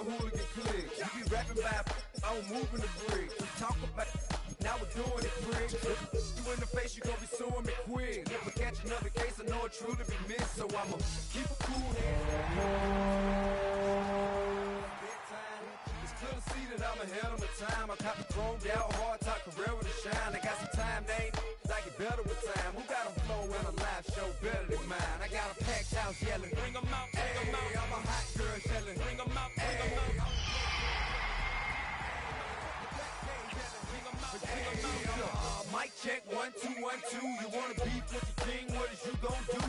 hooligan clique. You be rapping about, I'm moving the brick. We talk about, now we're doing it quick. You in the face, you gon' be suing me quick. If I catch another case, I know it truly be missed. So I'ma keep a cool head. It's clear to see that I'm ahead of my time. I caught the throne out hard, talk career with a shine. I got some time, they ain't like it better with time. Who got a flow and a live show better than mine? I got a packed house yelling, bring 'em out, bring 'em out. I'm a hot girl yelling, bring 'em out, bring 'em out. Mic check, 1, 2, 1, 2. You wanna beef with the king? What is you gon' do?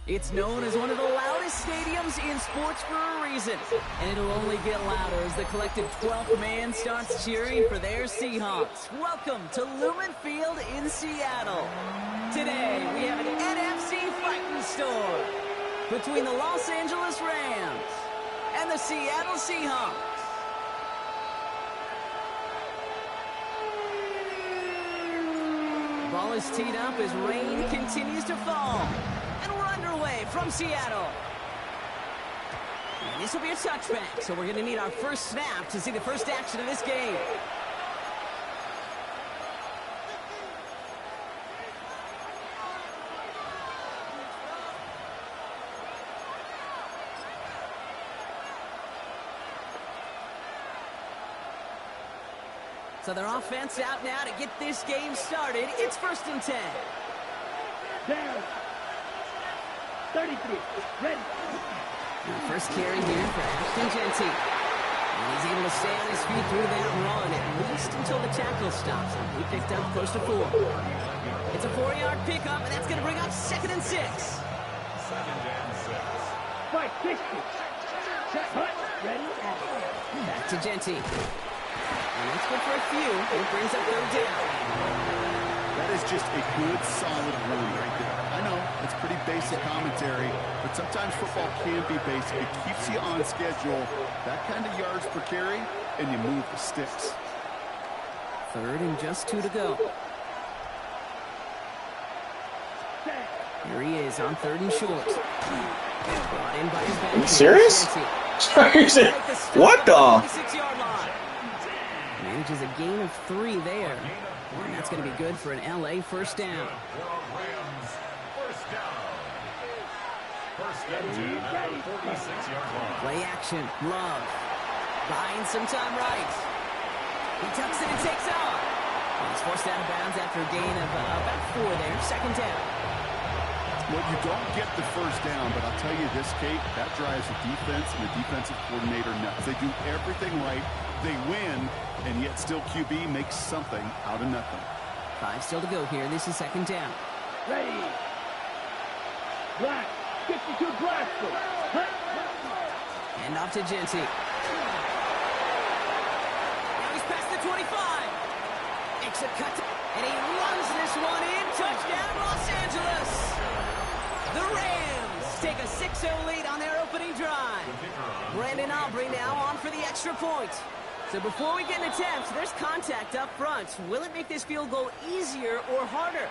It's known as one of the loudest stadiums in sports for a reason, and it'll only get louder as the collective 12th man starts cheering for their Seahawks. Welcome to Lumen Field in Seattle. Today, we have an NFC fighting storm between the Los Angeles Rams and the Seattle Seahawks. Ball is teed up as rain continues to fall. And we're underway from Seattle. And this will be a touchback, so we're going to need our first snap to see the first action of this game. So their offense out now to get this game started. It's 1st and 10. Down. 33. Ready. The first carry here for Ashton Genty. And he's able to stay on his feet through that run, at least until the tackle stops him. He picked up close to 4. It's a 4-yard pickup, and that's going to bring up 2nd and 6. 2nd and 6. Fight, 60. Set, hut, ready, action. Back to Genty. And that's good for a few. It brings up 3rd down. That is just a good, solid run right there. I know, it's pretty basic commentary, but sometimes football can be basic. It keeps you on schedule, that kind of yards per carry, and you move the sticks. 3rd and just 2 to go. Here he is on 3rd and short. Brought in by his back. Are you serious? What the? 26-yard line. Manages a gain of 3 there. And that's going to be good for an LA first down. Play action. Love. Buying some time right. He tucks it and takes off. And he's forced out of bounds after a gain of about 4 there. 2nd down. Well, you don't get the first down, but I'll tell you this, Kate, that drives the defense and the defensive coordinator nuts. They do everything right. They win, and yet still QB makes something out of nothing. 5 still to go here. This is 2nd down. Ready. Black. 52 black. And off to Genty. Now he's past the 25. Makes a cut. And he runs this one in. Touchdown, Los Angeles. The Rams take a 6-0 lead on their opening drive. Brandon Aubrey now on for the extra point. So before we get an attempt, there's contact up front. Will it make this field goal easier or harder?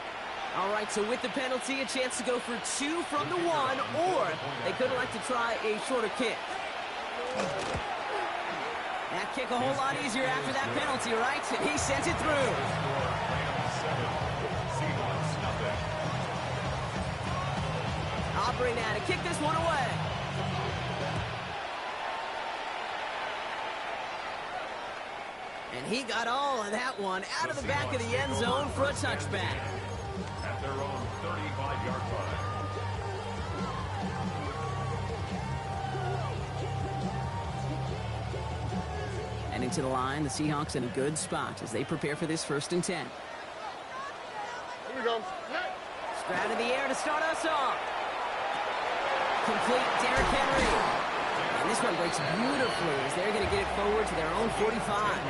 All right, so with the penalty, a chance to go for 2 from the 1, or they could elect to try a shorter kick. That kick a whole lot easier after that penalty, right? And he sends it through. Aubrey now to kick this one away. And he got all of that one out of the back of the end zone for a touchback. At their own 35-yard line. And into the line, the Seahawks in a good spot as they prepare for this 1st and 10. Here we go. Stroud in the air to start us off. Complete Derrick Henry. And this one breaks beautifully as they're going to get it forward to their own 45.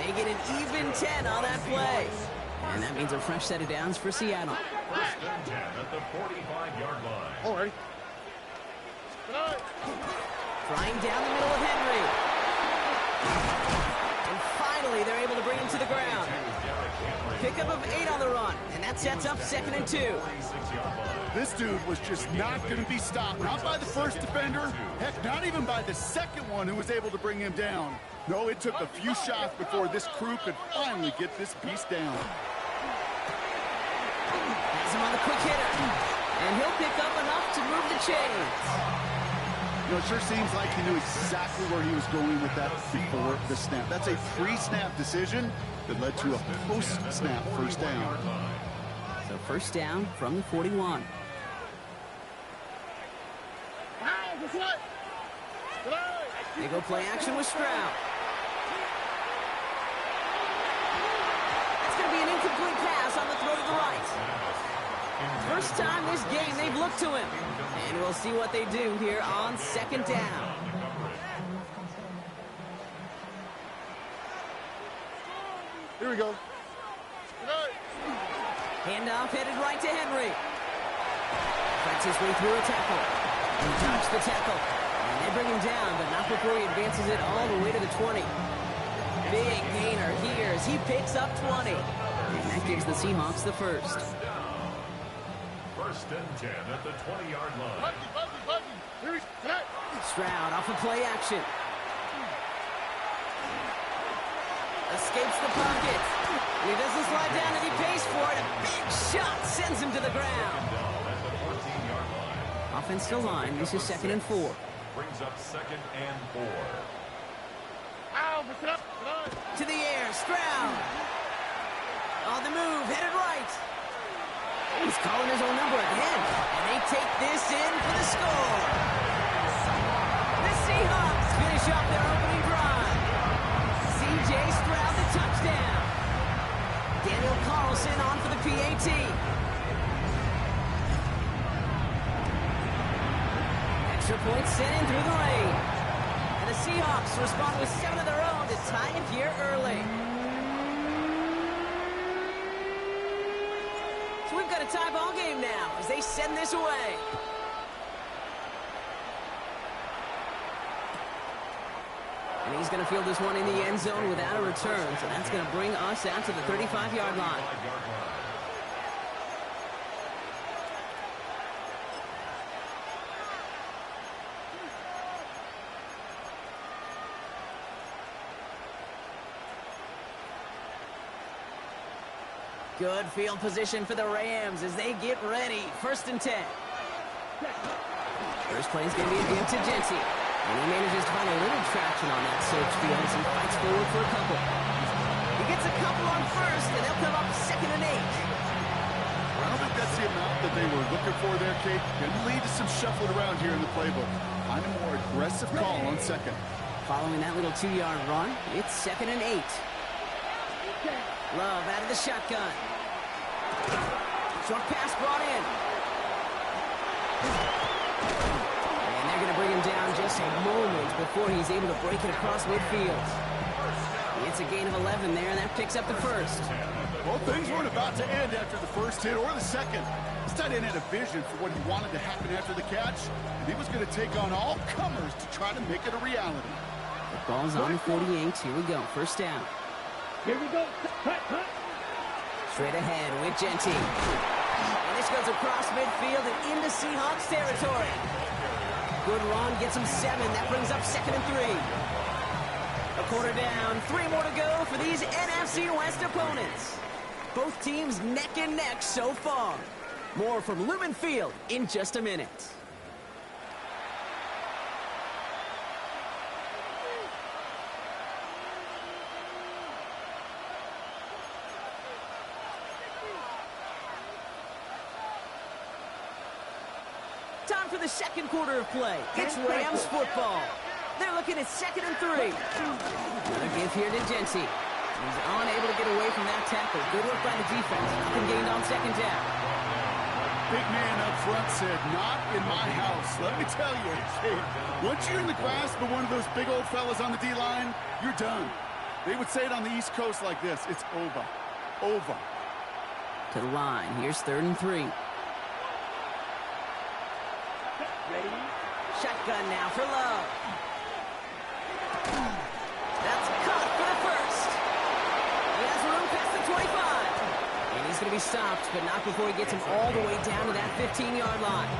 They get an even 10 on that play. And that means a fresh set of downs for Seattle. 1st and 10 at the 45-yard line. All right. Flying down the middle of Henry. And finally, they're able to bring him to the ground. Pickup of 8 on the run, and that sets up 2nd and 2. This dude was just not going to be stopped. Not by the first defender. Heck, not even by the second one who was able to bring him down. No, it took a few shots before this crew could finally get this beast down. Has him on the quick hitter, and he'll pick up enough to move the chains. You know, it sure seems like he knew exactly where he was going with that before the snap. That's a pre-snap decision that led to a post-snap first down. So first down from the 41. They go play action with Stroud. That's going to be an incomplete pass on the throw to the right. First time this game they've looked to him. And we'll see what they do here on 2nd down. Here we go. Handoff headed right to Henry. Fights his way through a tackle. He dodged the tackle. And they bring him down, but not before he advances it all the way to the 20. Big gainer here as he picks up 20. And that gives the Seahawks the first. 1st and 10 at the 20-yard line. Stroud off of play action. Escapes the pocket. And he doesn't slide down and he pays for it. A big shot sends him to the ground. At the 14-yard line. Offensive line. This is 2nd and 4. Brings up 2nd and 4. To the air. Stroud. On the move. Headed right. He's calling his own number again. And they take this in for the score. The Seahawks finish off their opening drive. C.J. Stroud the touchdown. Daniel Carlson on for the PAT. Extra point sent in through the lane. And the Seahawks respond with 7 of their own to tie it here early. So we've got a tie ball game now as they send this away. And he's going to field this one in the end zone without a return. So that's going to bring us out to the 35-yard line. Good field position for the Rams as they get ready. 1st and 10. First play is going to be a give to Genty. And he manages to find a little traction on that search field as he fights forward for a couple. He gets a couple on first, and they'll come up 2nd and 8. I don't think that's the amount that they were looking for there, Kate. Can lead to some shuffling around here in the playbook. Find a more aggressive call on 2nd. Following that little 2-yard run, it's 2nd and 8. Love out of the shotgun. Short pass brought in. And they're going to bring him down just a moment before he's able to break it across midfield. It's a gain of 11 there, and that picks up the first. Well, things weren't about to end after the first hit or the second. This tight end had a vision for what he wanted to happen after the catch, and he was going to take on all comers to try to make it a reality. The ball's on the 48. Here we go. First down. Here we go. Cut. Straight ahead with Genty. And this goes across midfield and into Seahawks territory. Good run, gets him 7. That brings up 2nd and 3. A quarter down, 3 more to go for these NFC West opponents. Both teams neck and neck so far. More from Lumen Field in just a minute. Time for the second quarter of play. It's Rams football. They're looking at 2nd and 3. Another give here to Genty. He's unable to get away from that tackle. Good work by the defense. Nothing gained on 2nd down. Big man up front said, not in my house. Let me tell you, once you're in the grasp of one of those big old fellas on the D-line, you're done. They would say it on the East Coast like this. It's over. Over. To the line. Here's 3rd and 3. Ready? Shotgun now for Love. That's caught for the first. He has room past the 25. He's going to be stopped, but not before he gets him all the way down to that 15-yard line.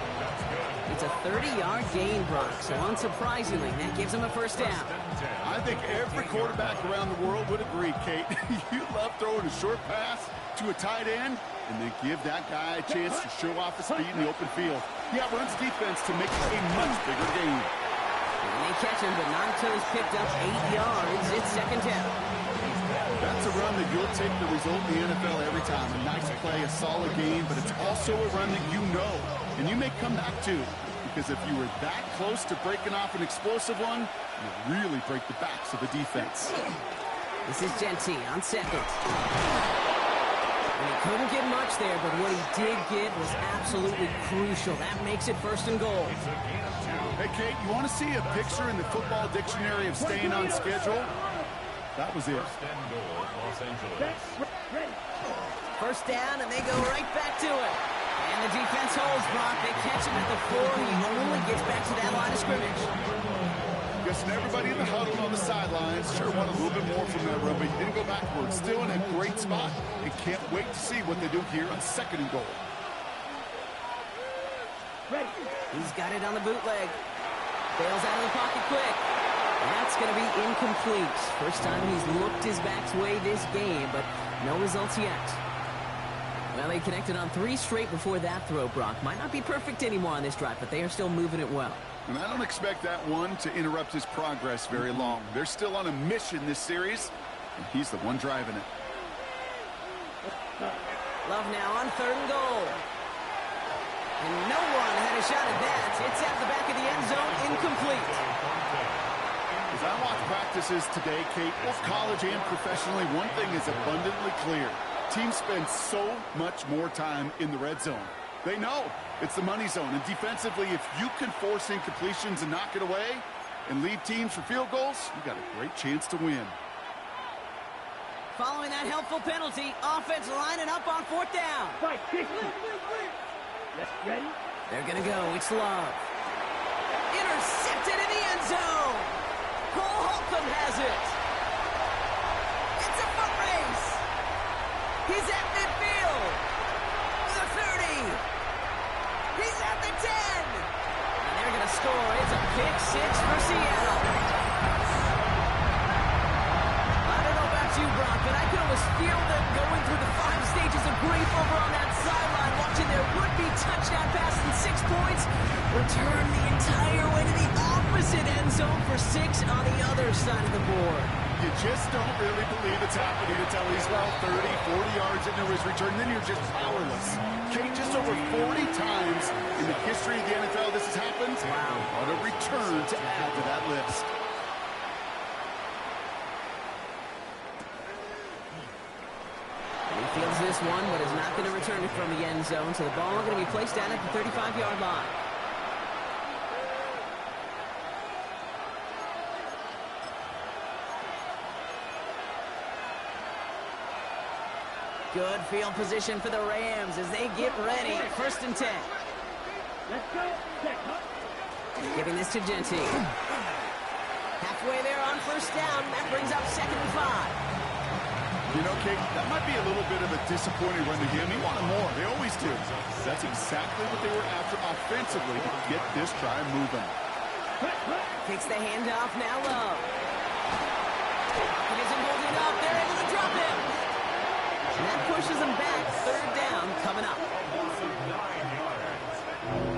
It's a 30-yard gain, Brock, so unsurprisingly, that gives him a first down. I think every quarterback around the world would agree, Kate. You love throwing a short pass to a tight end and then give that guy a chance to show off his speed in the open field. Yeah, runs defense to make a much bigger gain. And they catch him, but not until he's picked up 8 yards. It's second down. That's a run that you'll take the result in the NFL every time. A nice play, a solid game, but it's also a run that you know, and you may come back to, because if you were that close to breaking off an explosive one, you really break the backs of the defense. This is Genty on second. And he couldn't get much there, but what he did get was absolutely crucial. That makes it first and goal. Hey, Kate, you want to see a picture in the football dictionary of staying on schedule? That was it. First and goal, Los Angeles. First down, and they go right back to it. And the defense holds, Brock. They catch him at the 4. He only gets back to that line of scrimmage. Guessing everybody in the huddle on the sidelines sure want a little bit more from that run, but he didn't go backwards. Still in a great spot, and can't wait to see what they do here on second and goal. Ready. He's got it on the bootleg. Bails out of the pocket quick. That's going to be incomplete. First time he's looked his back's way this game, but no results yet. Well, they connected on 3 straight before that throw, Brock. Might not be perfect anymore on this drive, but they are still moving it well. And I don't expect that one to interrupt his progress very long. They're still on a mission this series, and he's the one driving it. Love now on third and goal. And no one had a shot at that. It's at the back of the end zone, incomplete. As I watch practices today, Kate, both college and professionally, one thing is abundantly clear. Teams spend so much more time in the red zone. They know it's the money zone. And defensively, if you can force incompletions and knock it away and leave teams for field goals, you got a great chance to win. Following that helpful penalty, offense lining up on fourth down. Fight, kick. Ready? They're going to go. It's Love. Intercepted in the end zone. Cole Holcomb has it. It's a foot race. He's at midfield. The 30. He's at the 10. And they're going to score. It's a pick 6 for Seattle. I don't know about you, Brock, but I could almost feel them going through the 5 stages of grief over on that sideline, watching their would-be touchdown pass in 6 points return the entire way to the opposite end zone for 6 on the other side of the board. You just don't really believe it's happening until he's well 30, 40 yards into his return. Then you're just powerless. Kate, just over 40 times in the history of the NFL this has happened. Wow. What a return to add to that list. He fields this one, but is not going to return it from the end zone, so the ball going to be placed down at the 35-yard line. Good field position for the Rams as they get ready. First and 10. Let's go. Giving this to Genty. Halfway there on first down. That brings up second and 5. You know, Kate, that might be a little bit of a disappointing run to him. He wanted more. They always do. That's exactly what they were after offensively to get this drive moving. Takes the handoff, now Love. He isn't holding up. They're able to drop him. And that pushes him back. Third down coming up.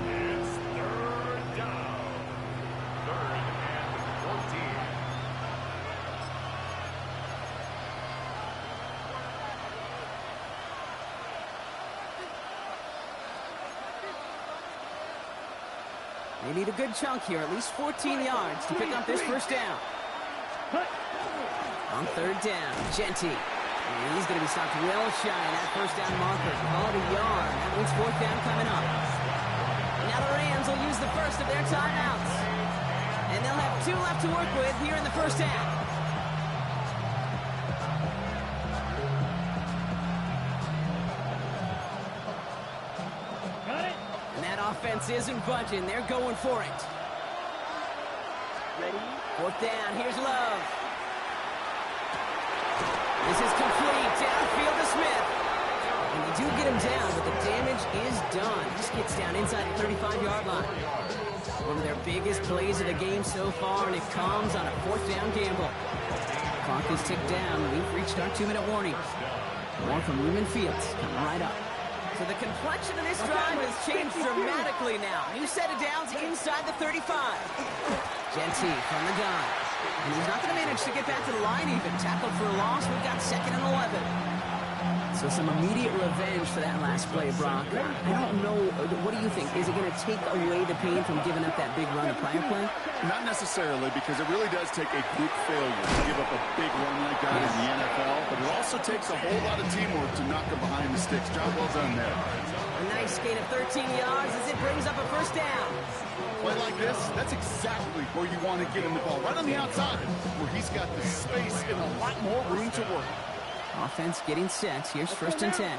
It's third down. 3rd and 14. They need a good chunk here, at least 14 yards to pick up this first down. On third down, Genty. He's going to be stopped well shy of that first down marker. Called a yard. That means fourth down coming up. And now the Rams will use the first of their timeouts. And they'll have 2 left to work with here in the first half. Got it. And that offense isn't budging. They're going for it. Ready? Fourth down. Here's Love. This is complete. Downfield to Smith. And they do get him down, but the damage is done. Just gets down inside the 35-yard line. One of their biggest plays of the game so far, and it comes on a 4th down gamble. Clock is ticked down. We've reached our 2-minute warning. More from Lumen Fields coming right up. So the complexion of this drive has changed dramatically now. New set of downs inside the 35. Genty from the gun. And he's not going to manage to get back to the line even. Tackled for a loss. We've got 2nd and 11. So some immediate revenge for that last play, Brock. I don't know. What do you think? Is it going to take away the pain from giving up that big run the prior play? Not necessarily, because it really does take a group failure to give up a big run like that in the NFL, but it also takes a whole lot of teamwork to knock them behind the sticks. Job well done there. A nice gain of 13 yards as it brings up a 1st down. Play like this, that's exactly where you want to get him the ball, right on the outside, where he's got the space and a lot more room to work. Offense getting set. Here's 1st and 10.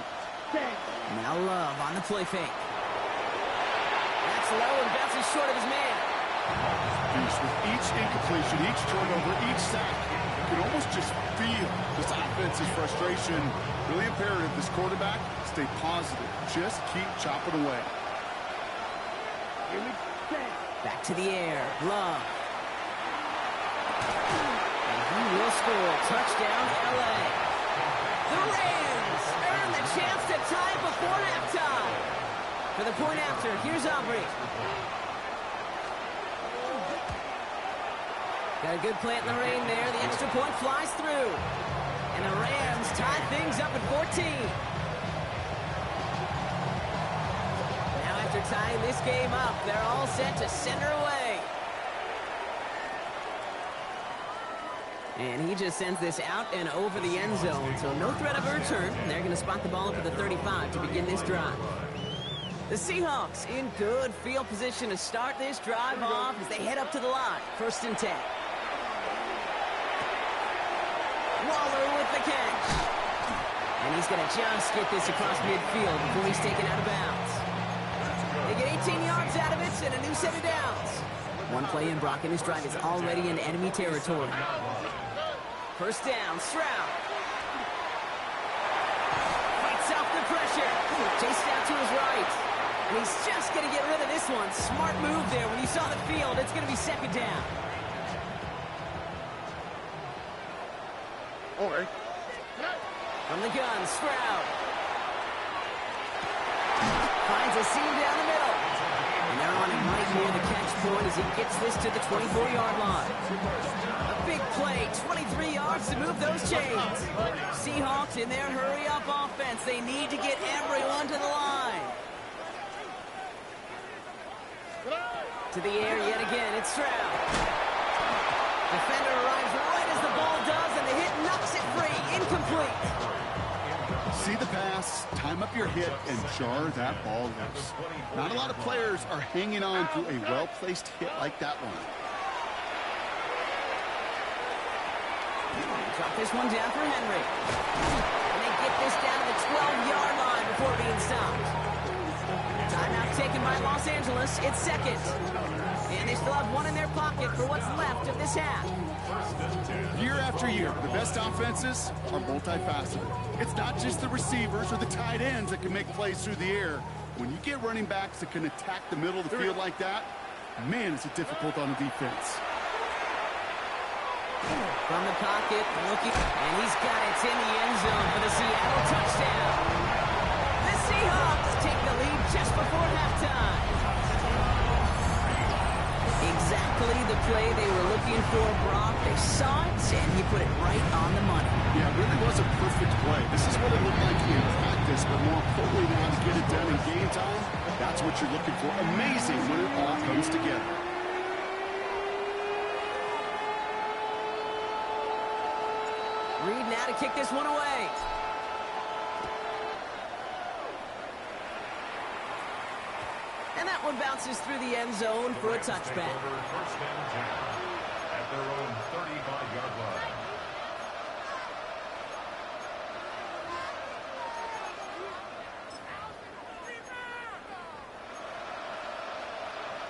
Now Love on the play fake. That's low and bounces short of his man. With each incompletion, each turnover, each sack, you can almost just feel this offense's frustration. Really imperative, this quarterback, stay positive. Just keep chopping away. Back to the air. Love. And he will score. Touchdown, L.A. The Rams earn the chance to tie it before halftime. For the point after, here's Aubrey. Got a good plant in the rain there. The extra point flies through. And the Rams tie things up at 14. Now after tying this game up, they're all set to center away. And he just sends this out and over the end zone, so no threat of a return. They're going to spot the ball up at the 35 to begin this drive. The Seahawks in good field position to start this drive off as they head up to the line. 1st and 10. Waller with the catch. And he's going to just get this across midfield before he's taken out of bounds. They get 18 yards out of it and a new set of downs. One play in, Brock, and this drive is already in enemy territory. 1st down, Stroud. Fights off the pressure. Chased out to his right. And he's just going to get rid of this one. Smart move there. When you saw the field, it's going to be 2nd down. Okay. From the gun, Stroud. Finds a seam down the middle. And they're on him right near the catch point as he gets this to the 24-yard line. A big play, 23 yards to move those chains. Seahawks in their hurry-up offense. They need to get everyone to the line. To the air yet again, it's Stroud. Defender arrives right as the ball does, and the hit knocks it free. Incomplete. See the pass, time up your hit, and jar that ball loose. Not a lot of players are hanging on to a well-placed hit like that one. Drop this one down for Henry. And they get this down to the 12-yard line before being stopped. Timeout taken by Los Angeles. It's 2nd. And they still have one in their pocket for what's left of this half. Year after year, the best offenses are multifaceted. It's not just the receivers or the tight ends that can make plays through the air. When you get running backs that can attack the middle of the field like that, man, is it difficult on the defense. From the pocket, looking, and he's got it in the end zone for the Seattle touchdown. The Seahawks take the lead just before halftime. Exactly the play they were looking for, Brock. They saw it, and he put it right on the money. Yeah, it really was a perfect play. This is what it looked like in practice, but more importantly now to get it done in game time, that's what you're looking for. Amazing when it all comes together. Reed now to kick this one away. And that one bounces through the end zone for a touchback. First and 10 at their own 35-yard line.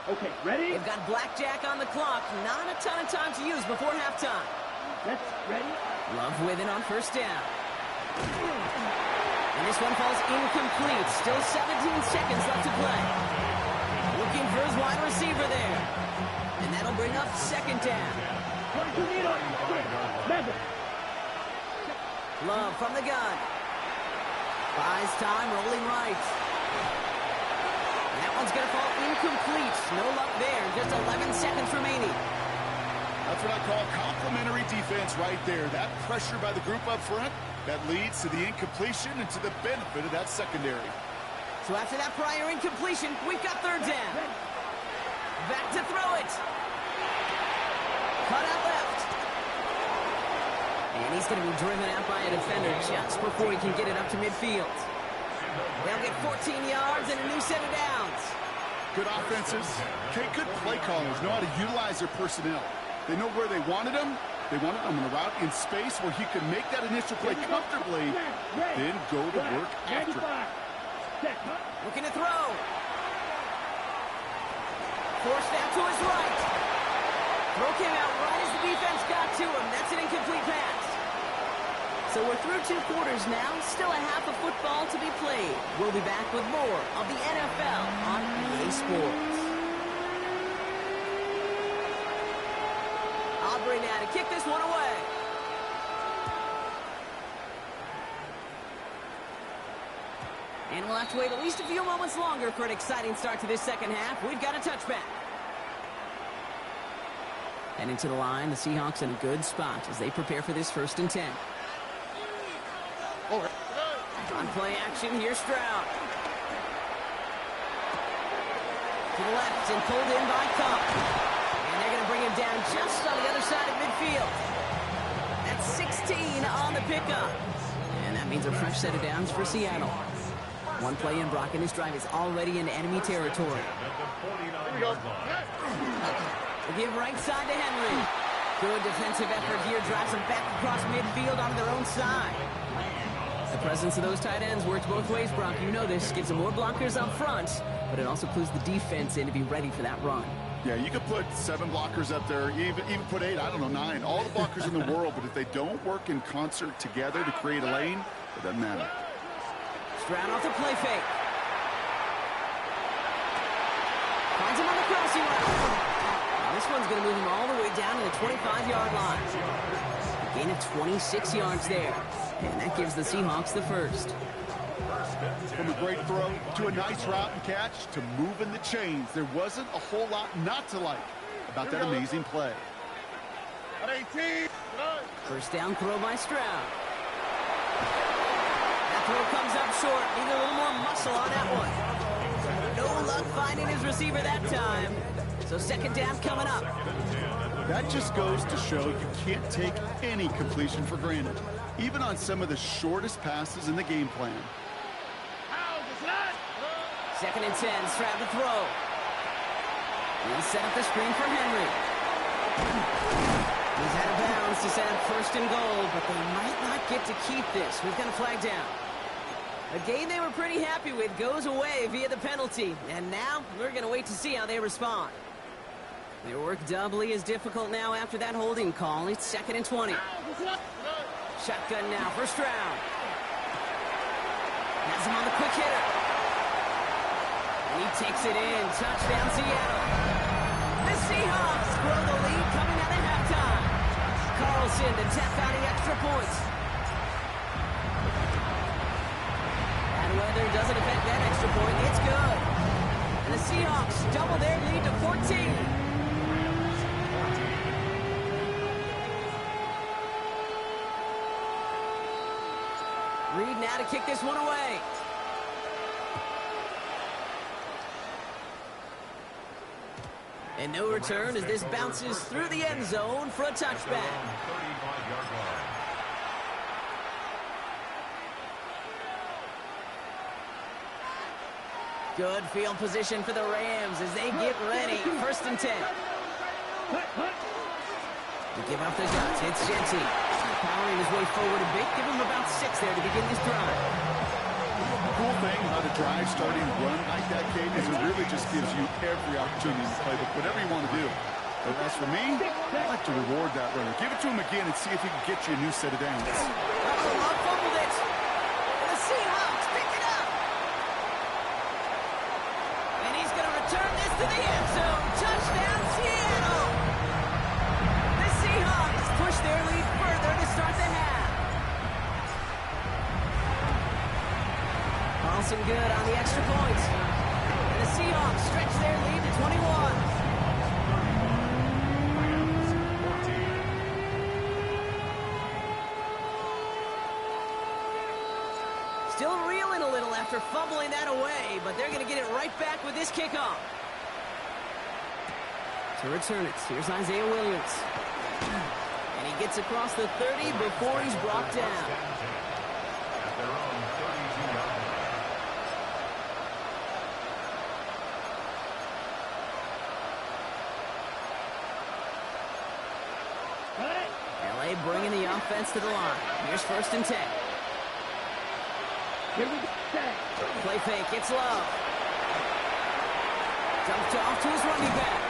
Okay, ready? They've got blackjack on the clock. Not a ton of time to use before halftime. Let's ready. Love with it on 1st down. And this one falls incomplete. Still 17 seconds left to play. Looking for his wide receiver there. And that'll bring up second down. Love from the gun. Buys time, rolling right. That one's going to fall incomplete. No luck there. Just 11 seconds remaining. That's what I call complimentary defense right there. That pressure by the group up front, that leads to the incompletion and to the benefit of that secondary. So after that prior incompletion, we've got third down. Back to throw it. Cut out left. And he's going to be driven out by a defender just before he can get it up to midfield. They'll get 14 yards and a new set of downs. Good offenses. Okay, good play callers know how to utilize their personnel. They know where they wanted him. They wanted him in a route in space where he could make that initial play comfortably, then go to work after it. Looking to throw. Forced out to his right. Throw came out right as the defense got to him. That's an incomplete pass. So we're through 2 quarters now. Still a half of football to be played. We'll be back with more of the NFL on EA Sports. Aubrey now to kick this one away. And we'll have to wait at least a few moments longer for an exciting start to this second half. We've got a touchback. And into the line, the Seahawks in a good spot as they prepare for this 1st and 10. On play action, here's Stroud. To the left and pulled in by Cup. And they're going to bring him down just on the other side of midfield. That's 16 on the pickup. And that means a fresh set of downs for Seattle. One play in, Brock, and this drive is already in enemy territory. We'll give right side to Henry. Good defensive effort here. Drives him back across midfield on their own side. The presence of those tight ends works both ways, Brock. You know this. Gives them more blockers up front, but it also clues the defense in to be ready for that run. Yeah, you could put 7 blockers up there, even put 8, I don't know, 9. All the blockers in the world, but if they don't work in concert together to create a lane, it doesn't matter. Stroud off the play fake. Finds him on the crossing route. And this one's going to move him all the way down to the 25-yard line. A gain of 26 yards there. And that gives the Seahawks the first. From a great throw to a nice route and catch to moving the chains, there wasn't a whole lot not to like about that amazing play. First down throw by Stroud. That throw comes up short. Need a little more muscle on that one. No luck finding his receiver that time. So second down coming up. That just goes to show you can't take any completion for granted, even on some of the shortest passes in the game plan. Second and 10, Stroud to throw. He'll set up the screen for Henry. He's out of bounds to set up 1st and goal, but they might not get to keep this. We've got a flag down. A game they were pretty happy with goes away via the penalty, and now we're going to wait to see how they respond. Their work doubly is difficult now after that holding call. It's 2nd and 20. Shotgun now for Stroud. Has him on the quick hitter. And he takes it in. Touchdown, Seattle. The Seahawks grow the lead coming out of halftime. Carlson to tap out the extra points. Bad weather doesn't affect that extra point. It's good. And the Seahawks double their lead to 14. Reed now to kick this one away. And no return as this bounces through the end zone for a touchback. Good field position for the Rams as they get ready. 1st and 10. To give up the guts, it's Jenty. Powering his way forward a bit. Give him about 6 there to begin this drive. The cool thing about a drive starting run like that, Kate, is it really just gives you every opportunity to play whatever you want to do. But as for me, I like to reward that runner. Give it to him again and see if he can get you a new set of downs. Love fumbled it. The Seahawks Still reeling a little after fumbling that away, but they're going to get it right back with this kickoff. To return it, here's Isaiah Williams. And he gets across the 30 before he's brought down. At their own 32-yard line. LA bringing the offense to the line. Here's 1st and 10. Here we go. Play fake, it's Love. Dumped off to his running back.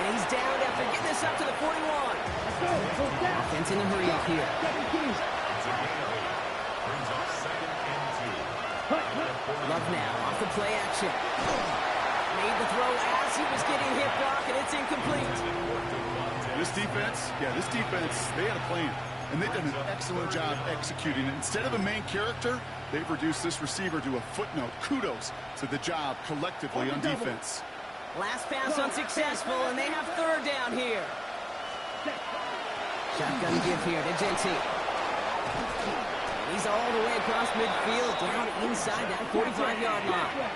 And he's down after getting this up to the 41. Let's go. Goes down. Offense in a hurry up here. Second key. It's a gain of 8. Brings up 2nd and 2. Hut, hut. Love now, off the play action. Made the throw as he was getting hit, Brock, and it's incomplete. This defense, they had a plan, and they've done an excellent job executing it. Instead of a main character, they've reduced this receiver to a footnote. Kudos to the job collectively on defense. Last pass unsuccessful, and they have 3rd down here. Shotgun give here to Genty. He's all the way across midfield, down inside that 45-yard line.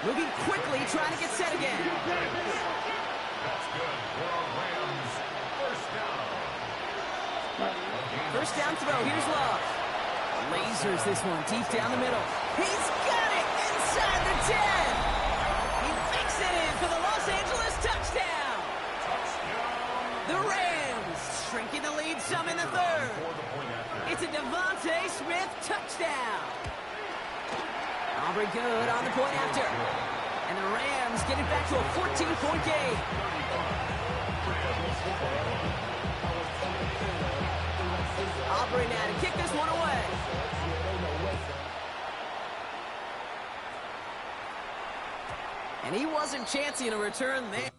Moving quickly, trying to get set again. That's good for a Rams first down. First down throw, here's Love. Lasers this one deep down the middle. He's got it inside the 10. He makes it in for the Los Angeles touchdown. The Rams shrinking the lead some in the 3rd. It's a Devontae Smith touchdown. Aubrey good on the point after. And the Rams get it back to a 14-point game. Aubrey now to kick this one away. And he wasn't chancing a return there.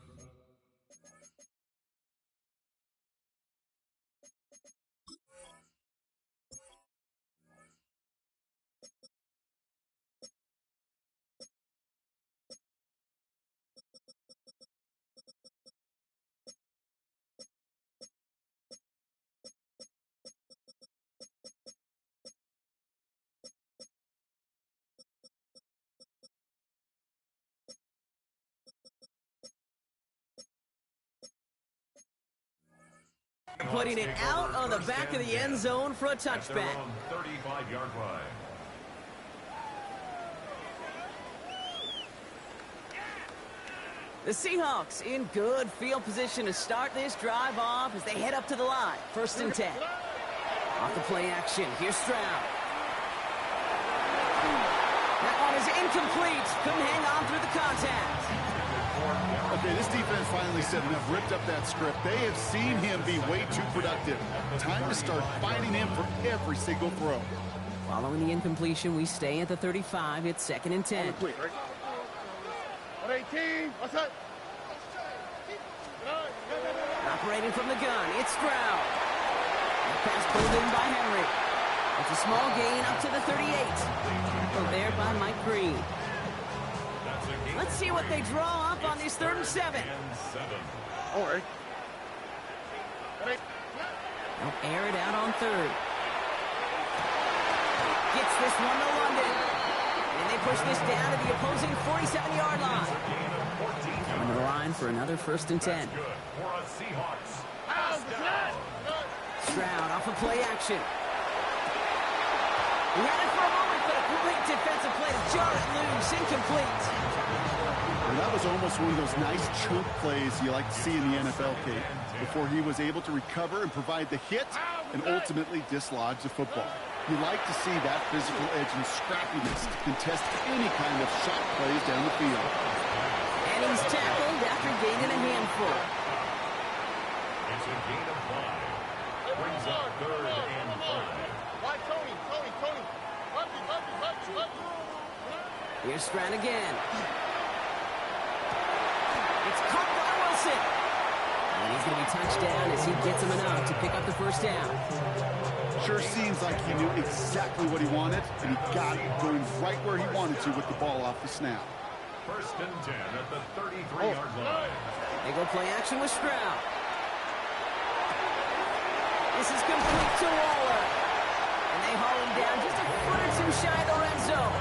Putting it out on the back of the end zone for a touchback. 35-yard line. The Seahawks in good field position to start this drive off as they head up to the line. 1st and 10. Off the play action. Here's Stroud. That one is incomplete. Couldn't hang on through the contact. Okay, this defense finally said enough, ripped up that script. They have seen him be way too productive. Time to start finding him for every single throw. Following the incompletion, we stay at the 35. It's 2nd and 10. Quick, right? 118. What's that? Operating from the gun, it's Stroud. That pass pulled in by Henry. It's a small gain up to the 38. Tackled there by Mike Green. Let's see what they draw up on this 3rd and 7. All right. They'll air it out on 3rd. Gets this one to London. And they push this down to the opposing 47-yard line. Coming to the line for another 1st and 10. Stroud off of play action. He had it for a moment, but a great defensive play to jar it loose. Incomplete. And that was almost one of those nice chunk plays you like to see in the NFL, Kate, before he was able to recover and provide the hit and ultimately dislodge the football. You like to see that physical edge and scrappiness to contest any kind of shot plays down the field. And he's tackled after gaining a handful. It's a gain of 5. Brings up 3rd and 5. Why, Tony? Here's Stroud again. It's caught by Wilson. And he's going to be touched down as he gets him enough to pick up the 1st down. Sure seems like he knew exactly what he wanted, and he got it going right where he wanted to with the ball off the snap. 1st and 10 at the 33-yard line. They go play action with Stroud. This is complete to Waller. And they haul him down just a foot or two shy of the red zone.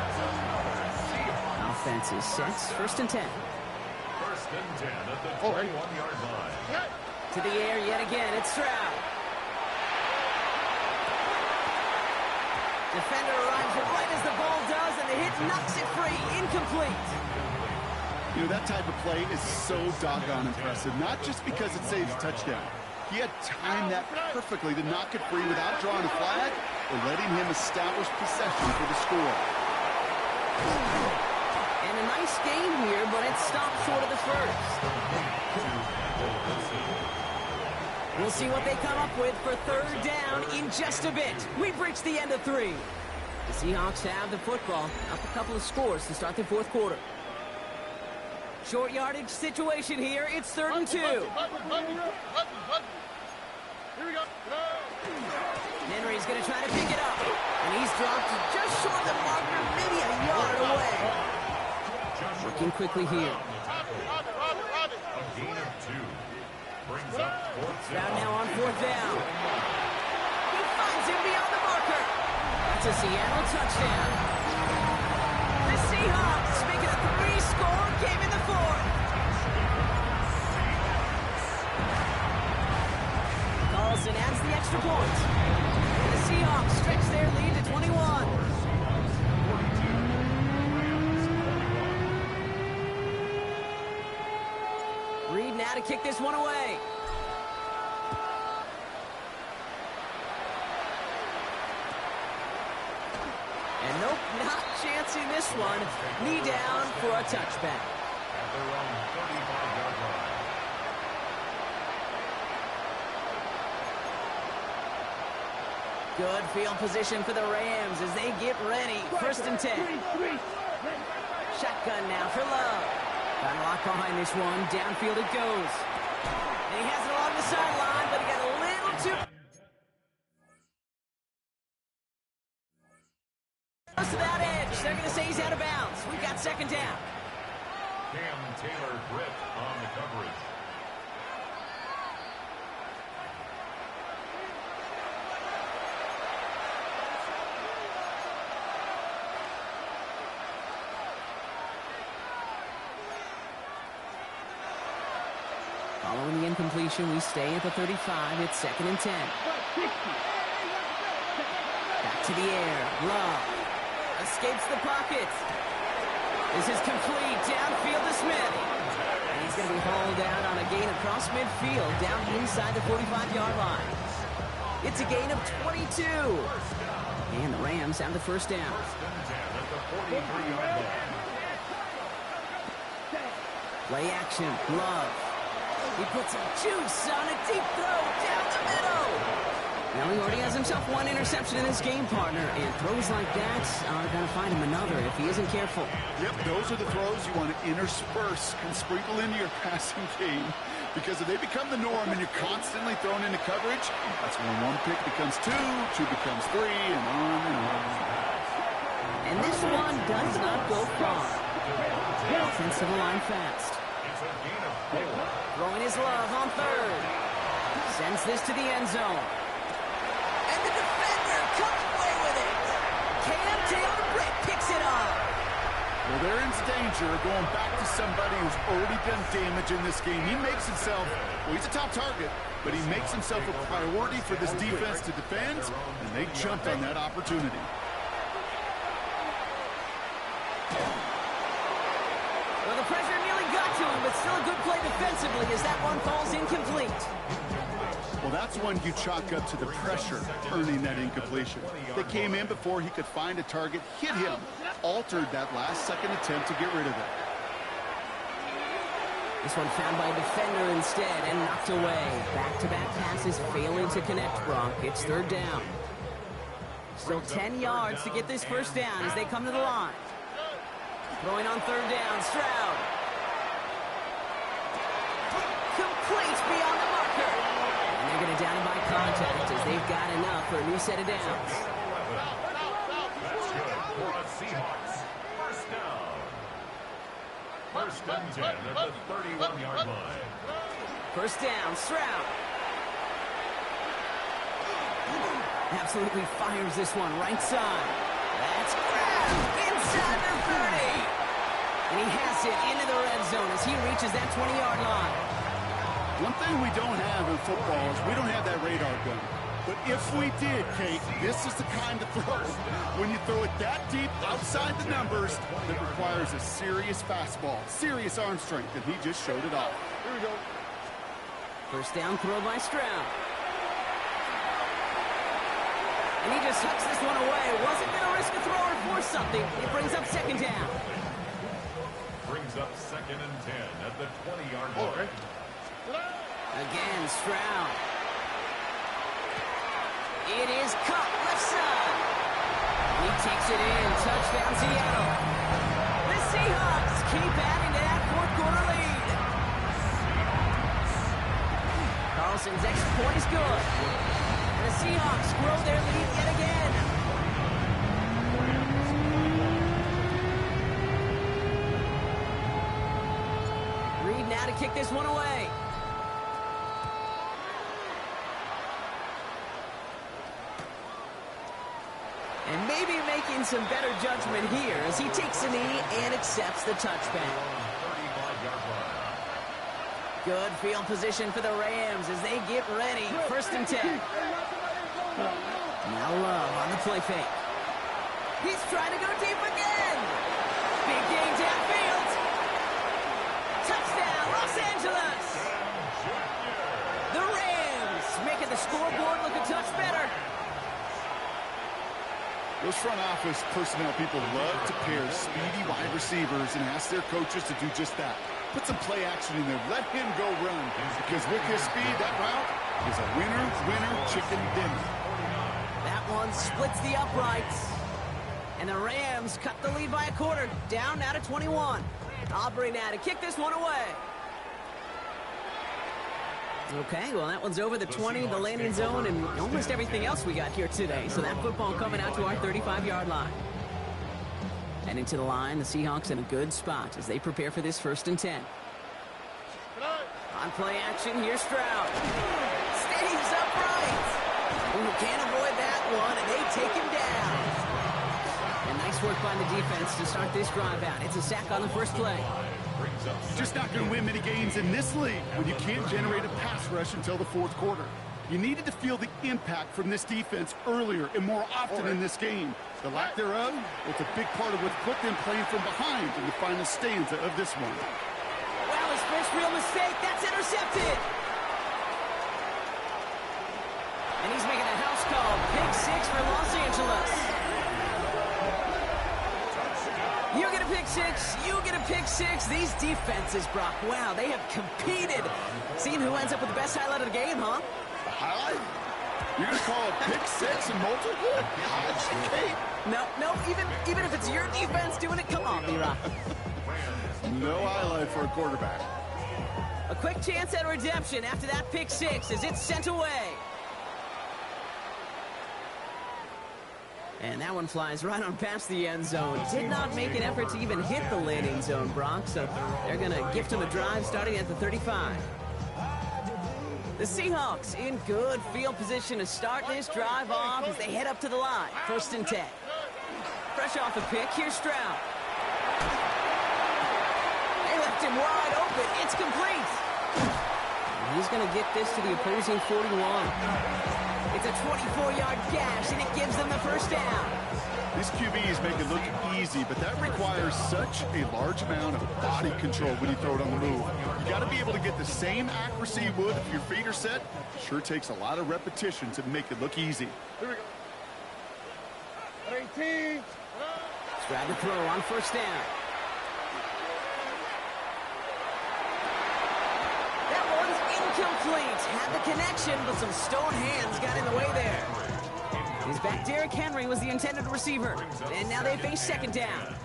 Offense is set. 1st and 10. 1st and 10 at the 21-yard line. To the air yet again. It's Stroud. Defender arrives right as the ball does, and the hit knocks it free. Incomplete. You know, that type of play is so doggone impressive, not just because it saves a touchdown. He had timed that perfectly to knock it free without drawing a flag or letting him establish possession for the score. And a nice gain here, but it stopped short of the first. We'll see what they come up with for 3rd down in just a bit. We've reached the end of 3. The Seahawks have the football, up a couple of scores to start the 4th quarter. Short yardage situation here. It's 3rd and 2. Here we go. Henry's going to try to pick it up. And he's dropped just short of the marker, maybe a yard away. Working quickly here. A gain of 2. Brings up 4th Stroud down. now on 4th down. He finds him beyond the marker. That's a Seattle touchdown. The Seahawks make it a 3-score game in the 4th. Carlson adds the extra point. And the Seahawks stretch their lead to 21. Reed now to kick this one away. And nope, not chancing this one. Knee down for a touchback. At their own 35-yard line. Good field position for the Rams as they get ready. 1st and 10. Shotgun now for Love. Got a lock behind this one. Downfield it goes. And he has it along the sideline, but he got a little too close to that edge. They're going to say he's out of bounds. We've got 2nd down. Cam Taylor-Britt on the coverage. Following the incompletion, we stay at the 35. It's 2nd and 10. Back to the air. Love escapes the pocket. This is complete. Downfield to Smith. And he's going to be hauled out on a gain across midfield, down inside the 45-yard line. It's a gain of 22. And the Rams have the 1st down. 1st and 10 at the 43-yard line. Play action. Love. He puts some juice on a deep throw down the middle. Now he already has himself one interception in his game, partner, and throws like that are going to find him another if he isn't careful. Yep, those are the throws you want to intersperse and sprinkle into your passing game, because if they become the norm and you're constantly thrown into coverage, that's when one pick becomes 2, 2 becomes 3, and on and on. And this one does not go far. Offensive line fast. It's a gain of 4. Throwing his Love on 3rd. Sends this to the end zone. And the defender comes away with it. Cam Taylor-Britt picks it up. Well, they're in danger of going back to somebody who's already done damage in this game. He makes himself, well, he's a top target, but he makes himself a priority for this defense to defend, and they jumped on that opportunity. Well, the pressure nearly got to him, but still a good play defensively as that one falls incomplete. Well, that's one you chalk up to the pressure earning that incompletion. They came in before he could find a target, hit him, altered that last-second attempt to get rid of it. This one found by a defender instead and knocked away. Back-to-back passes failing to connect, Brock. It's 3rd down. Still 10 yards to get this 1st down as they come to the line. Throwing on 3rd down, Stroud. Complete beyond the marker. And they're going to down him by contact as they've got enough for a new set of downs. That's good for a Seahawks. 1st down. 1st and 10 at the 31-yard line. 1st down, Stroud. Absolutely fires this one right side. That's grabbed inside the 30. And he has it into the red zone as he reaches that 20-yard line. One thing we don't have in football is we don't have that radar gun. But if we did, Kate, this is the kind of throw. When you throw it that deep outside the numbers, that requires a serious fastball, serious arm strength, and he just showed it off. Here we go. First down throw by Stroud. And he just hucks this one away. Wasn't going to risk a throw or force something. It brings up second down. Brings up 2nd and 10 at the 20-yard line. Again, Stroud. It is cut left side. He takes it in. Touchdown, Seattle. The Seahawks keep adding to that fourth-quarter lead. Carlson's extra point is good. And the Seahawks grow their lead yet again. Reed now to kick this one away. And maybe making some better judgment here as he takes a knee and accepts the touchback. Good field position for the Rams as they get ready. 1st and 10. Now Love on the play fake. He's trying to go deep again. Big game downfield. Touchdown, Los Angeles. The Rams making the scoreboard look a touch better. Those front office personnel people love to pair speedy wide receivers and ask their coaches to do just that. Put some play action in there. Let him go run. Because with his speed, that route is a winner, chicken dinner. That one splits the uprights. And the Rams cut the lead by a quarter. Down now to 21. Aubrey now to kick this one away. Okay, well, that one's over the 20, the landing zone, and almost everything else we got here today. So that football coming out to our 35-yard line. And into the line, the Seahawks in a good spot as they prepare for this 1st and 10. On play action, here's Stroud. Stays upright. Ooh, can't avoid that one, and they take him down. And nice work by the defense to start this drive out. It's a sack on the first play. Just not going to win many games in this league when you can't generate a pass rush until the 4th quarter. You needed to feel the impact from this defense earlier and more often in this game. The lack thereof, well, it's a big part of what's put them playing from behind in the final stanza of this one. Well, his first real mistake, that's intercepted. And he's making a house call. Pick 6 for Los Angeles. You get a pick 6, you get a pick 6. These defenses, Brock, wow, they have competed. Seeing who ends up with the best highlight of the game, huh? A highlight? You're going to call a pick 6 and multiple? No, even if it's your defense doing it, come on, B-Rock. No highlight for a quarterback. A quick chance at redemption after that pick 6 as it's sent away. And that one flies right on past the end zone. Did not make an effort to even hit the landing zone, Brock, so they're going to gift him a drive starting at the 35. The Seahawks in good field position to start this drive off as they head up to the line. 1st and 10. Fresh off the pick, here's Stroud. They left him wide open. It's complete. And he's going to get this to the opposing 41. It's a 24-yard gash, and it gives them the first down. These QBs make it look easy, but that requires such a large amount of body control when you throw it on the move. You got to be able to get the same accuracy you would if your feet are set. Sure takes a lot of repetition to make it look easy. Here we go. 18. Stroud to throw on 1st down. That one's incomplete. Had the connection, but some stone hands got in the way there. His back, Derrick Henry, was the intended receiver. And now they face 2nd down.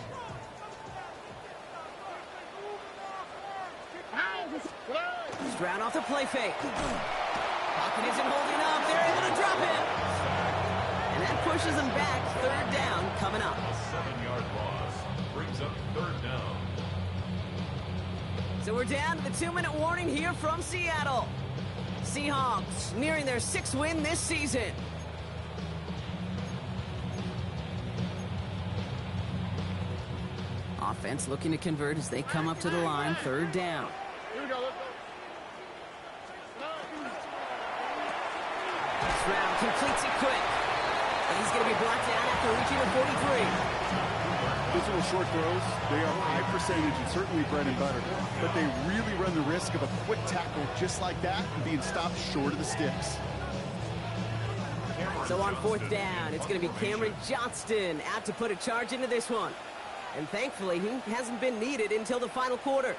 Stroud off the play fake. Pocket isn't holding up. They're able to drop him. And that pushes them back. 3rd down coming up. 7-yard loss brings up 3rd down. So we're down to the 2-minute warning here from Seattle. Seahawks nearing their 6th win this season. offense looking to convert as they come up to the line, 3rd down. Here we go. Let's go. This round completes it quick. And he's going to be brought down after reaching the 43. Those little short throws, they are high percentage and certainly bread and butter. But they really run the risk of a quick tackle just like that and being stopped short of the sticks. So on 4th down, it's going to be Cameron Johnston out to put a charge into this one. And thankfully, he hasn't been needed until the final quarter.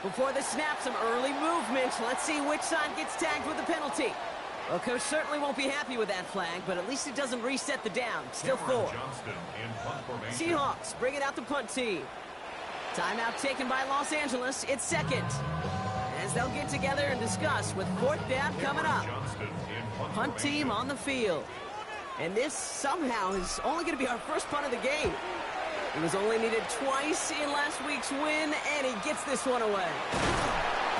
Before the snap, some early movement. Let's see which side gets tagged with the penalty. Well, coach certainly won't be happy with that flag, but at least it doesn't reset the down. Still 4. Seahawks bringing out the punt team. Timeout taken by Los Angeles. It's 2nd. As they'll get together and discuss with 4th down coming up. Punt team on the field. And this somehow is only going to be our first punt of the game. He was only needed twice in last week's win, and he gets this one away.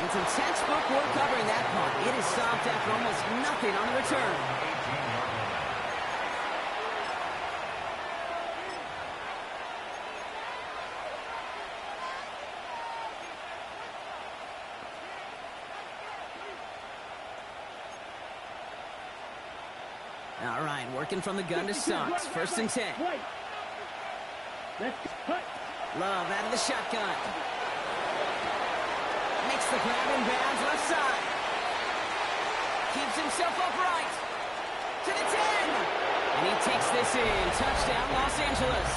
It's some textbook work covering that punt. It is stopped after almost nothing on the return. All right, working from the gun to start. 1st and 10. Love out of the shotgun. Makes the grab in bounds left side. Keeps himself upright. To the 10. And he takes this in. Touchdown, Los Angeles.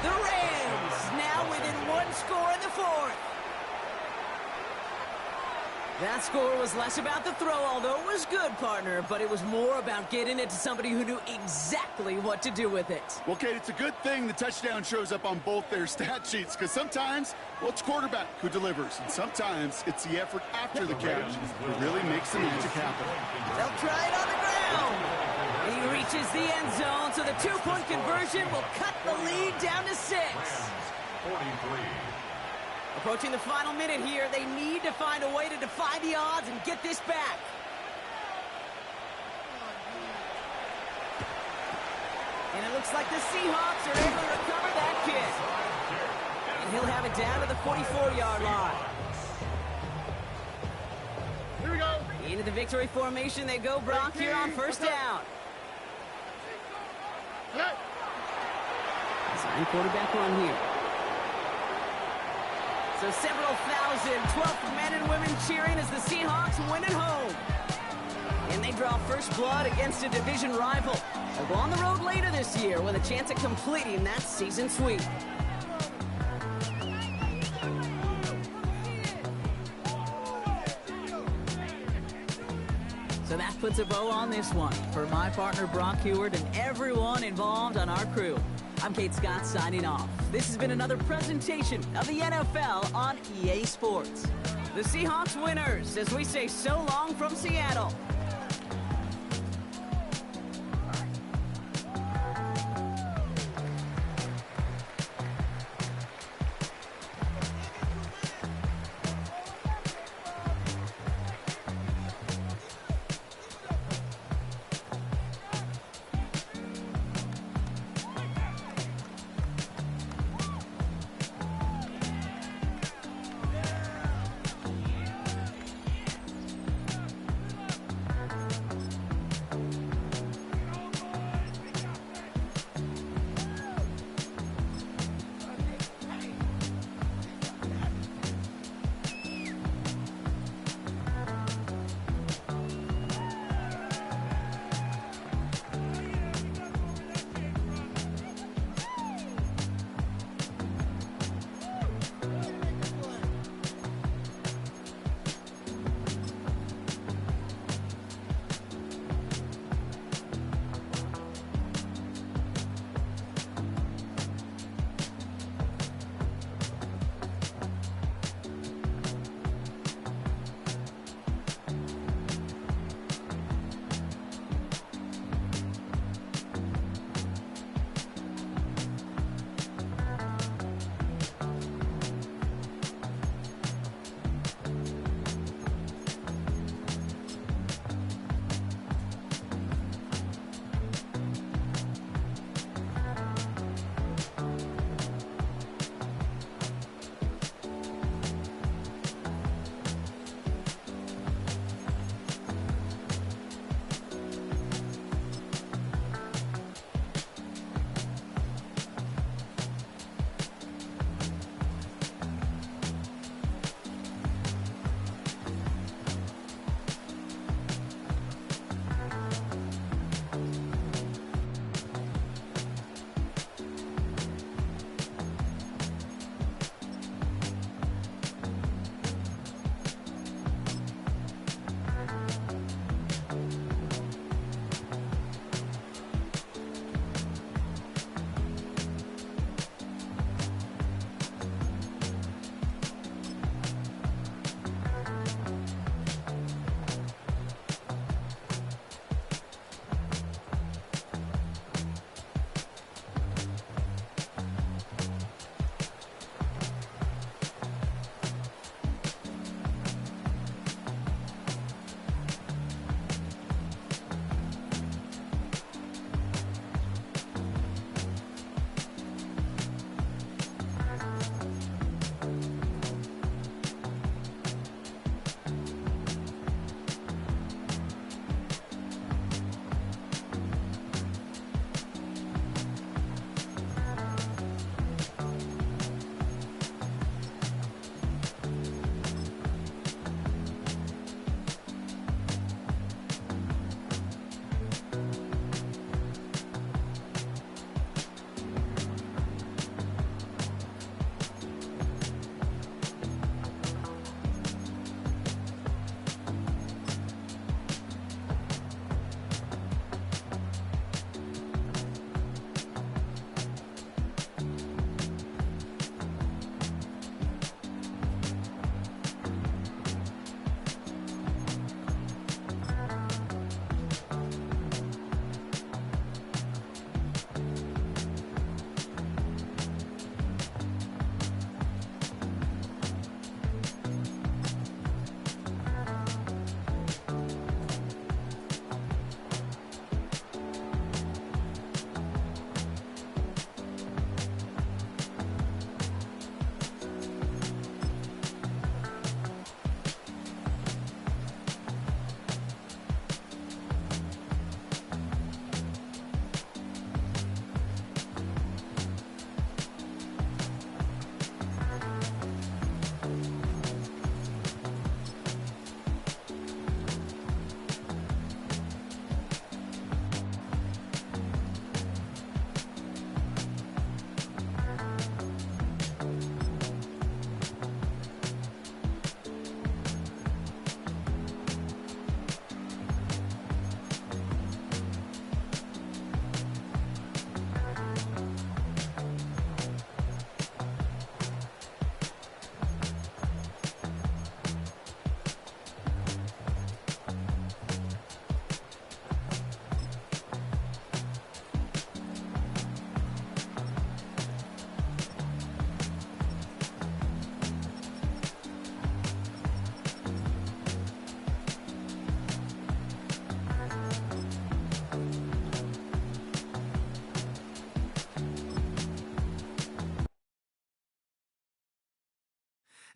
The Rams now within 1 score in the 4th. That score was less about the throw, although it was good, partner, but it was more about getting it to somebody who knew exactly what to do with it. Well, Kate, it's a good thing the touchdown shows up on both their stat sheets, because sometimes, well, it's quarterback who delivers, and sometimes it's the effort after the catch who really makes the magic happen. They'll try it on the ground. He reaches the end zone, so the 2-point conversion will cut the lead down to 6. 43. Approaching the final minute here, they need to find a way to defy the odds and get this back. And it looks like the Seahawks are able to recover that kick. And he'll have it down to the 44-yard line. Here we go. Into the victory formation they go, Brock, here on 1st down. Sign quarterback run here. So several thousand 12th men and women cheering as the Seahawks win at home. And they draw first blood against a division rival. They'll go on the road later this year with a chance at completing that season sweep. So that puts a bow on this one. For my partner Brock Heward and everyone involved on our crew, I'm Kate Scott signing off. This has been another presentation of the NFL on EA Sports. The Seahawks winners as we say so long from Seattle.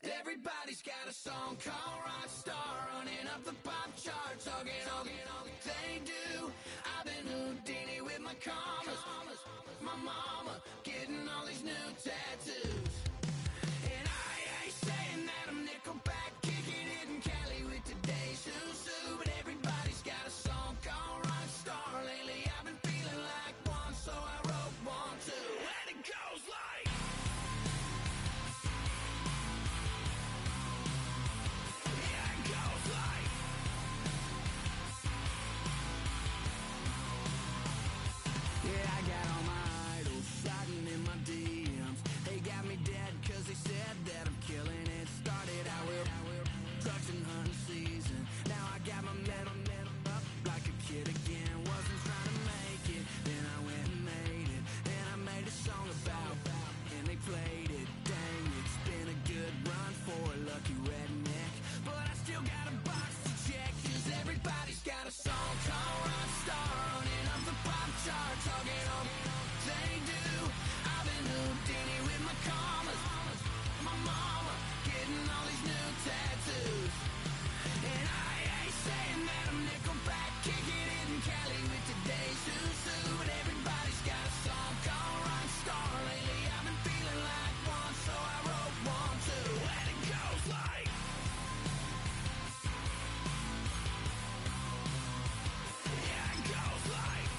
Everybody's got a song called Rockstar, running up the pop charts, talking all they do. I've been Houdini with my commas, my mama getting all these new tattoos. And I ain't saying that I'm Nickelback, kicking it in Cali with today's Susu, but everybody's got a song called Rockstar. Lately I've been feeling like one, so I wrote one too. And it goes like, yeah, it goes like, yeah, I got all my idols sliding in my DMs. They got me dead cause they said that I'm killing it. Started out with drugs and hunting season. Now I got my metal up like a kid again. Wasn't trying to make it, then I went and made it. And I made a song about and they played it. Dang, it's been a good run for a lucky redneck, but I still got a box to check, cause everybody's got a song called Rockstar, running up the pop chart, talking all they do. I've been Houdini with my commas, my mama getting all these new tattoos. And I ain't saying that I'm Nickelback, kicking it in Cali with today's Susu, but everybody's got a song called Rockstar. Lately I've been feeling like one, so I wrote one too. And it goes like, yeah, it goes like.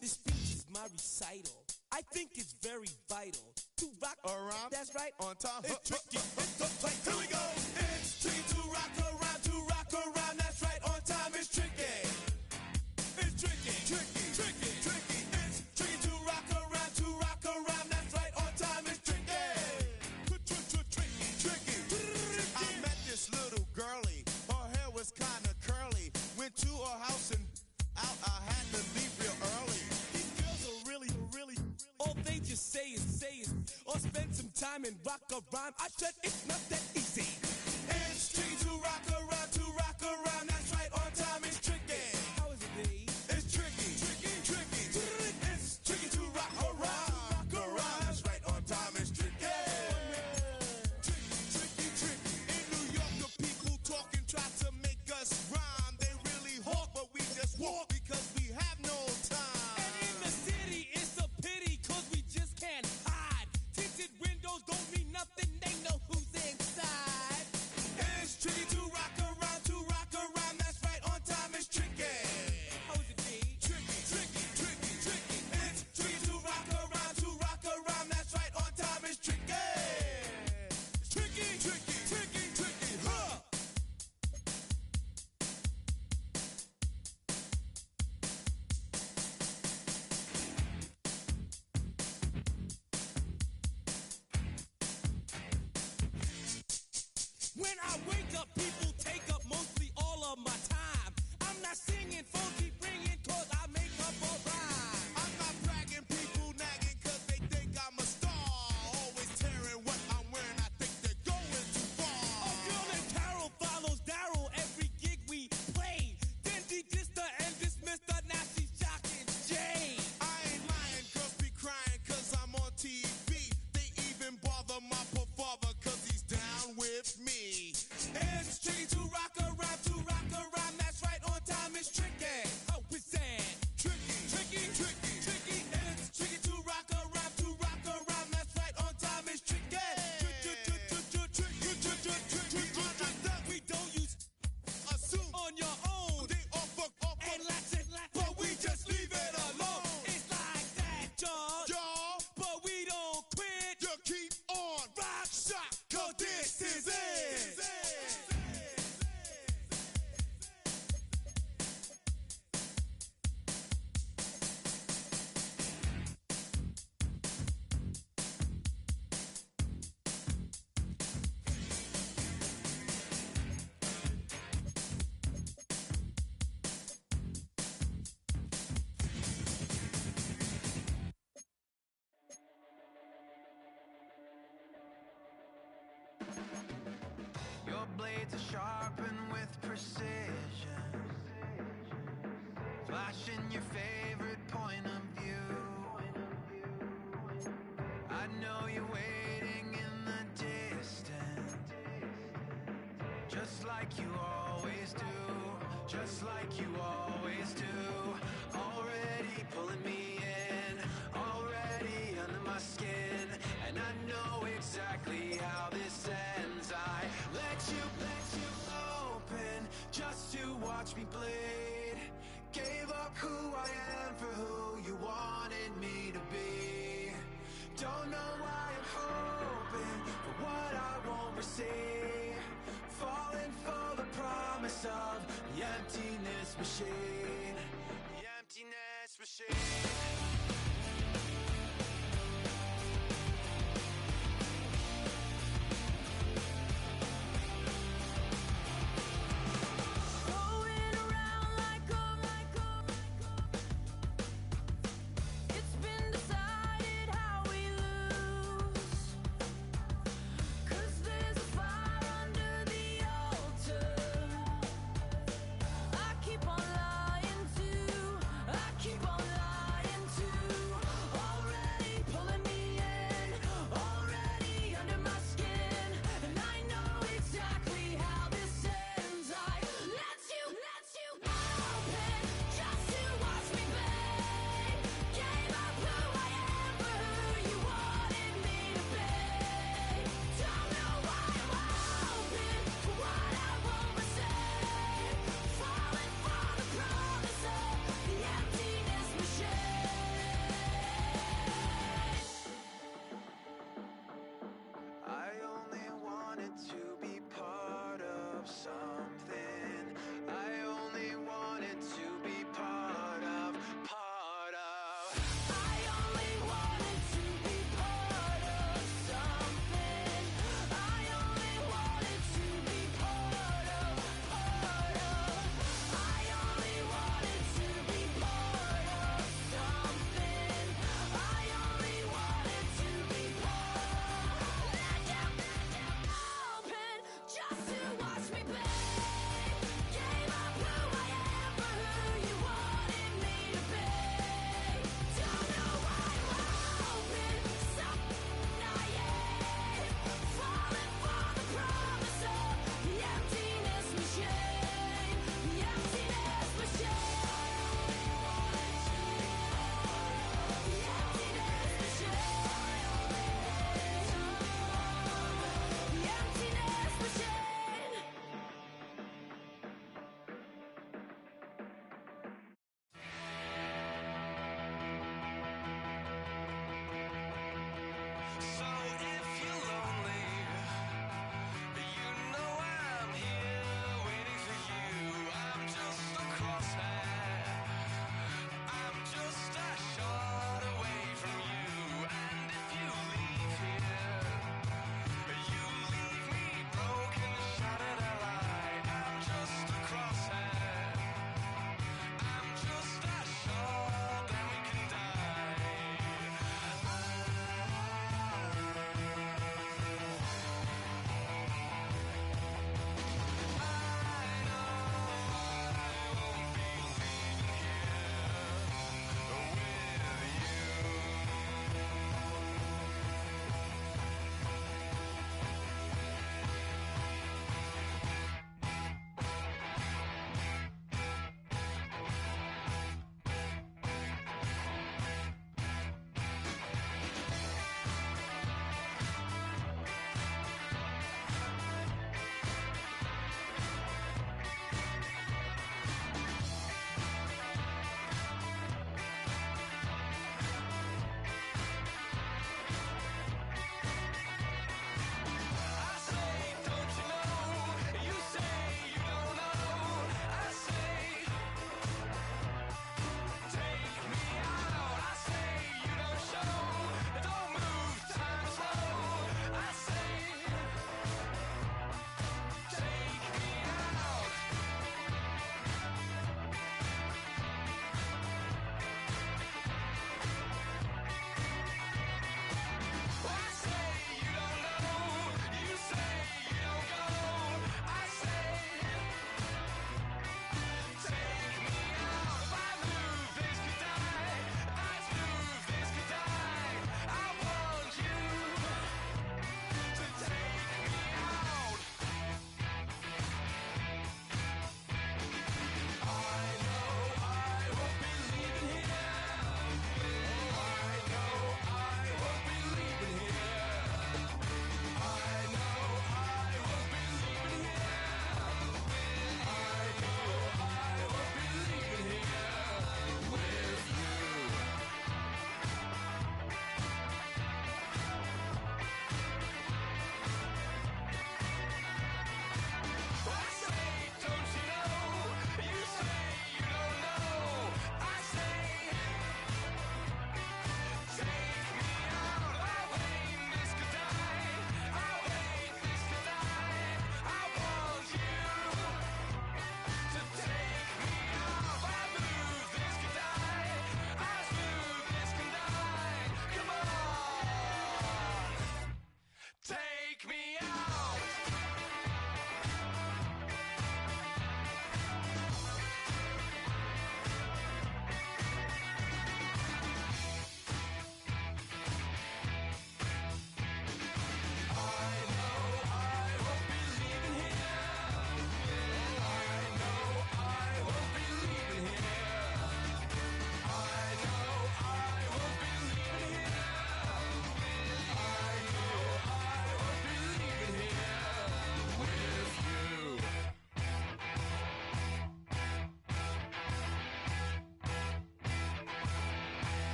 This speech is my recital. I think it's very vital to rock around. That's right, on time. It's tricky. It's the play. Here we go. It's tricky to rock around. To rock around. That's right, on time. It's tricky. It's tricky. Tricky. Tricky. Tricky. It's tricky to rock around. To rock around. That's right, on time. It's tricky. Tricky. Tricky. I met this little girlie. Her hair was kind of curly. Went to her house and out. I had to leave real early. These girls are really, all they just say is, or spend some time and rock a rhyme. I said it's not that easy. It's tricky to rock around, that's right, on time, it's tricky. How is it, B? It's tricky. It's tricky to rock around, that's right, on time, it's tricky. Tricky. In New York, the people talk and try to make us rhyme. They really hawk, but we just walk because we have no time. And in the city, it's a pity, cause we just can't hide. Tinted windows don't mean nothing, they know who's inside. It's tricky to rock around, that's right, on time, it's tricky. How is it, B? Tricky. It's tricky to rock around, that's right, on time, it's tricky. Tricky, huh? When I wake up, people take up mostly all of my time. I'm not singing, phone keep ringing, cause I make up a rhyme. I'm not bragging, people nagging, cause they think I'm a star. Always tearing what I'm wearing, I think they're going too far. A girl named Carol follows Daryl every gig we play. Then de-dissed her and dismissed her, now she's shocking Jay. I ain't lying, girls be crying, cause I'm on TV. They even bother my poor father, cause he's down with me. It's tricky to rock around, that's right, on time, it's tricky. How is that? Tricky. your blades are sharpened with precision, flashing your favorite point of view. I know you're waiting in the distance, just like you always do, just like you always do. Already pulling me in, already under my skin, and I know exactly how this ends. I let you open just to watch me bleed. Gave up who I am for who you wanted me to be. Don't know why I'm hoping for what I won't receive. Falling for the promise of the emptiness machine. The emptiness machine. It's been decided how we lose.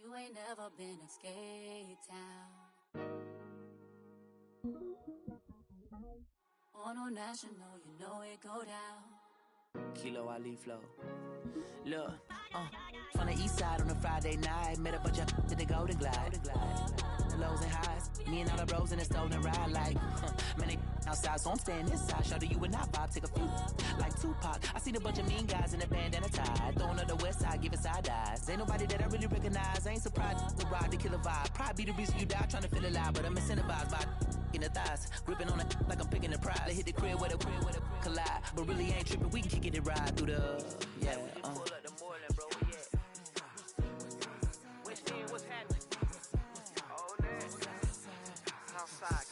You ain't never been to Skate Town. On a national, you know it go down. Kilo Ali flow. Look, from the east side on a Friday night, met a bunch of to the Golden Glide. The lows and highs, me and all the bros in the stolen ride like, man, they outside, so I'm staying inside. Shout to you and I vibe, take a few, like Tupac. I seen a bunch of mean guys in a bandana tie, throwing up the west side, giving side eyes. Ain't nobody that I really recognize, I ain't surprised to ride the killer vibe. Probably be the reason you die, trying to feel alive, but I'm incentivized by in the thighs, gripping on it like I'm picking the prize. They hit the crib where the collide, but really ain't tripping. We can kick it ride through the yeah. Pull up the Moreland, bro. What's happening? Oh, that. Outside,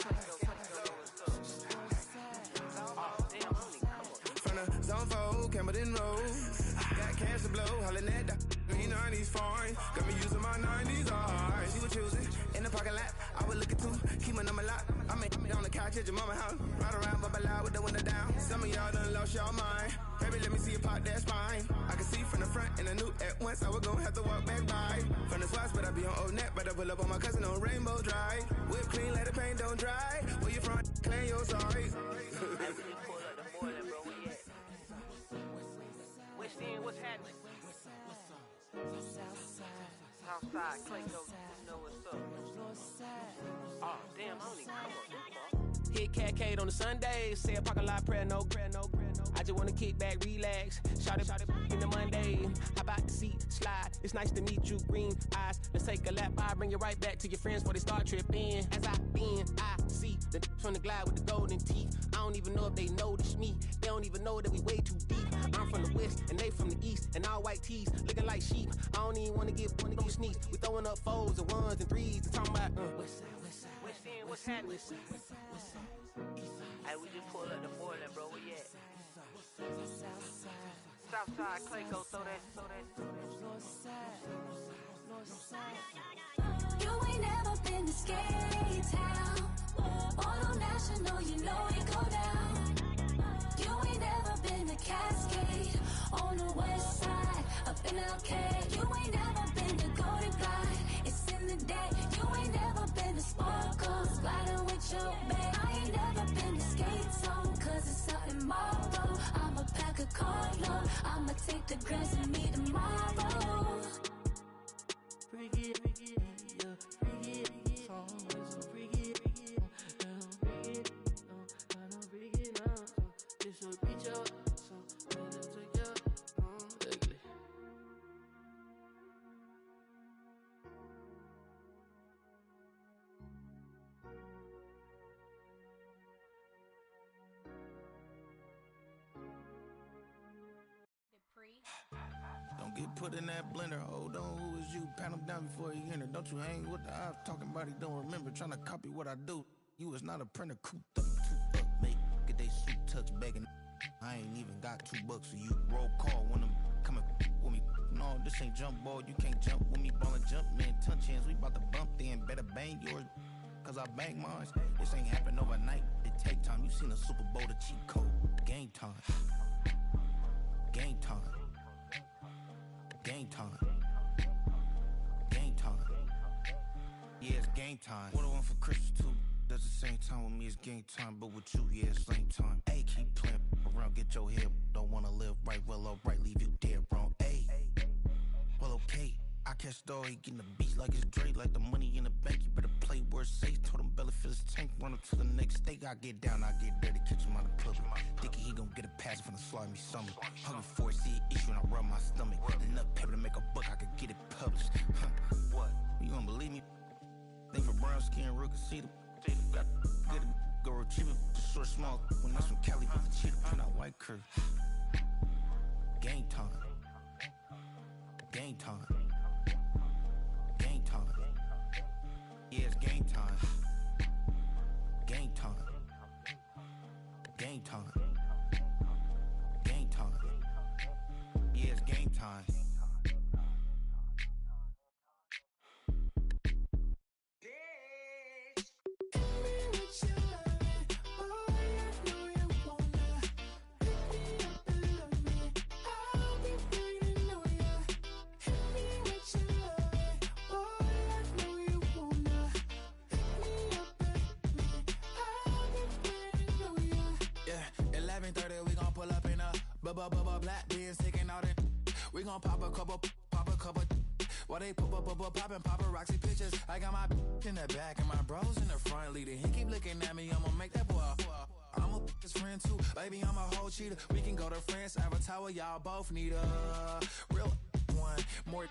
from the zone 4, Campbellton Road. Got cash to blow, hollering at the green 90s foreign. Got me using my 90s, alright. She was choosing in the parking lot. I was looking too, keep my number locked. I made on the couch at your mama house. Ride around, bubble loud with the window down. Some of y'all done lost y'all mind. Baby, let me see you pop that spine. I can see from the front and I knew at once I was gonna have to walk back by. From the spots, but I be on Old Net. But I pull up on my cousin on Rainbow Drive. Whip clean, let the paint don't dry. Where you from? Claim your sorry. What's happening? Southside, Clayco, you know what's up. Oh, damn, I don't even come up this far. Hit Catcade on the Sunday, say a parking lot prayer, no. I just wanna kick back, relax. Shout it in the Monday. How about the seat slide? It's nice to meet you, green eyes. Let's take a lap, I bring you right back to your friends before they start tripping. As I bend, I see the from the glide with the golden teeth. I don't even know if they notice me. They don't even know that we way too deep. I'm from the west and they from the east, and all white tees looking like sheep. I don't even wanna give one of them sneaks. We throwing up fours and ones and threes and talking about west side, what's happening? Hey, we just pull up the Moreland, bro. Where you at? Southside, Clayco, throw that. You ain't never been to Skate Town. On a national, you know it go down. You ain't never been to Cascade. On the west side, up in LK. You ain't never been to Golden Glide. It's in the day. You ain't never been to Sparkles, gliding with your babe. I ain't never been to Skate Zone, cause it's something marble. I'ma pack a carload. I'ma take the grass and meet tomorrow. Bring it, yeah, bring it, so bring it, I don't bring it now, this will reach out, so better to go, ugly. Don't get put in that blender. Hold on, who is you? Pat him down before he enter. Don't you hang with the ops talking about he don't remember. Trying to copy what I do. You is not a printer. Cooped up, toot up, make get they suit tucks begging. I ain't even got $2 for you. Roll call when I'm coming with me. No, this ain't jump ball. You can't jump with me. Ballin' jump, man. Touch hands. We bout to bump then. Better bang yours, cause I bang mine. This ain't happen overnight. It take time. You seen a Super Bowl, the cheat code. Game time. Game time. Game time. Game time. Yeah, it's game time. What I want for Christmas too. Does the same time with me, it's game time. But with you, yeah, it's lame time. Hey, keep playing around, get your head. Don't wanna live right, well, alright, leave you dead wrong. Hey, well, okay. I catch the dog, he getting the beats like it's Dre, like the money in the bank. You better play where it's safe. Told him Bella fill his tank, run up to the next state. I get down, I get dirty, catch him on the public. Thinking he gon' get a pass from the slimy stomach. Hungry for it, see an issue and I rub my stomach. Enough paper to make a buck, I could get it published. What? You don't believe me? Think for brown skin, real can see them. Got good, go retrieve it, short, small. When that's from Cali, with the cheetah, print out white curve. Game time. Game time. Game time. Yeah, it's game time. Game time. Game time. Game time. Yeah, it's game time. black beans taking all that. We gon' pop a couple. While they poppin' paparazzi pictures. I got my in the back and my bros in the front leading. He keep looking at me, I'ma make that boy. I'm a his friend too, baby, I'm a whole cheater. We can go to France, Avatar, y'all both need a real one. More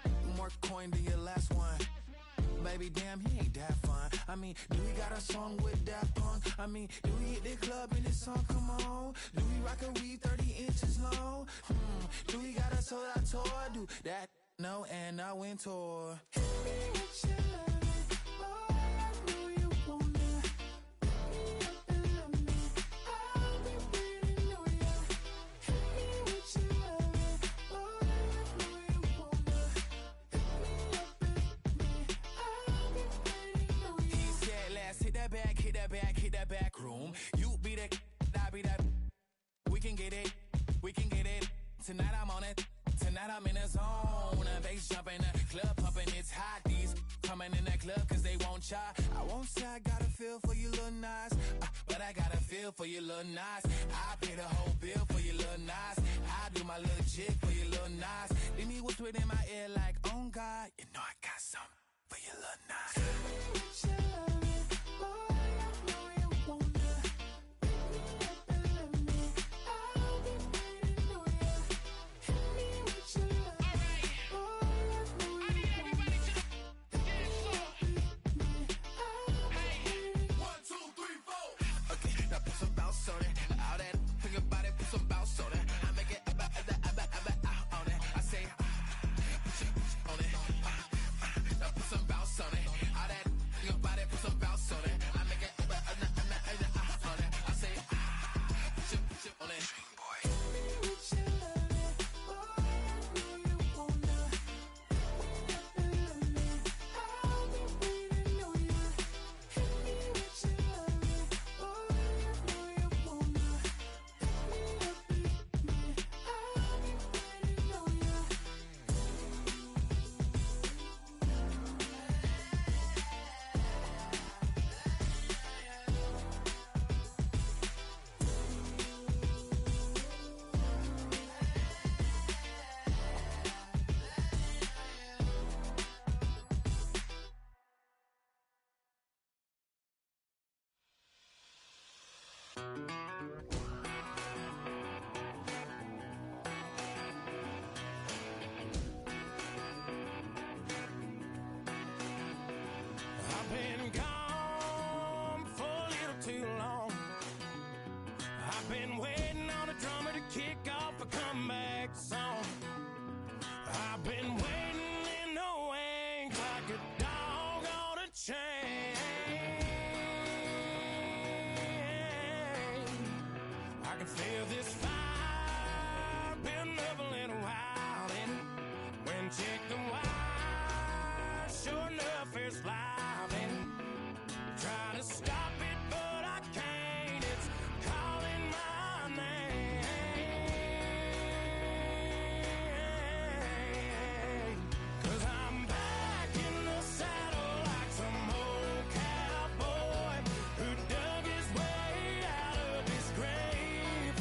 coin than your last one. Baby, damn, he ain't that fun. I mean, do we got a song with that punk? I mean, do we hit the club in this song? Come on. Do we rock a weave 30 inches long? Do we got a sold out tour? Do that? No, and I went tour. Hit me with your loving, boy, I know you wanna. Pick me up and love me, I'll be waiting on ya. Hit me with your loving, boy, I know you wanna. Pick me up and love me, I'll be waiting on ya. He said, let's hit that back room. You be that, I be that. We can get it. Tonight I'm on it. Tonight I'm in the zone. Bass jumping, club pumping, it's hot. These coming in that club cause they won't try. I won't say I got a feel for you little nice, but I got a feel for you little nice. I pay the whole bill for you little nice. I do my little jig for you little nice. Then he whispered in my ear like, oh God, you know I got something for you little nice. I've been gone for a little too long. I've been waiting on a drummer to kick off a comeback song. I've been waiting in the wings like a dog on a chain. I can feel this fire building up a little while, and when check the wire, sure enough it's live, and trying to stop it, but I can't. It's calling my name. 'Cause I'm back in the saddle like some old cowboy who dug his way out of his grave.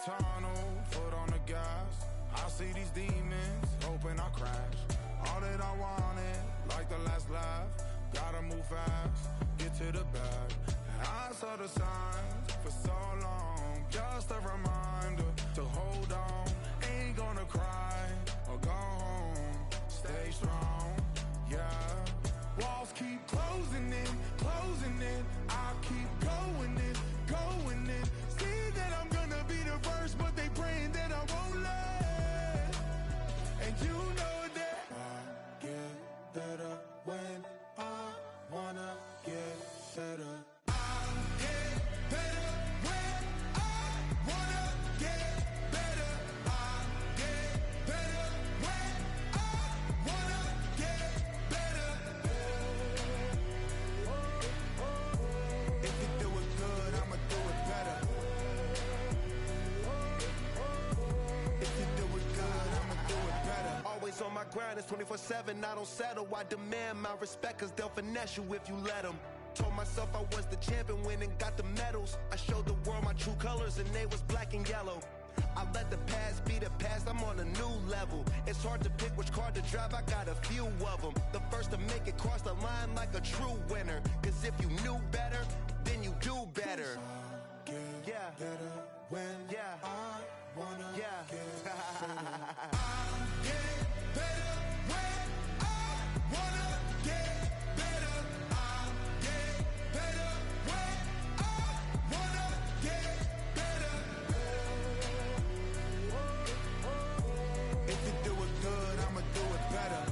tunnel, foot on the gas. I see these demons, hoping I crash. All that I wanted, like the last laugh. Gotta move fast, get to the bag. I saw the signs for so long, just a reminder to hold on. Ain't gonna cry or go home, stay strong, yeah. Walls keep closing in, I keep going in. See that I'm gonna be the first, but they praying that I won't let. And you know that I get better when I wanna get better. I get better when I wanna get better. I get better when I wanna get better. If you do it good, I'ma do it better. If you do it good, I'ma do it better. Always on my grind, it's 24/7, I don't settle. I demand my respect, cause they'll finesse you if you let them. Told myself I was the champion, went and got the medals. I showed the world my true colors and they was black and yellow. I let the past be the past, I'm on a new level. It's hard to pick which car to drive, I got a few of them. The first to make it cross the line like a true winner. Cause if you knew better, then you do better. Yeah. Better when I wanna Yeah. get better. I get better when I wanna get better. I get better when I wanna get better. If you do it good, I'ma do it better.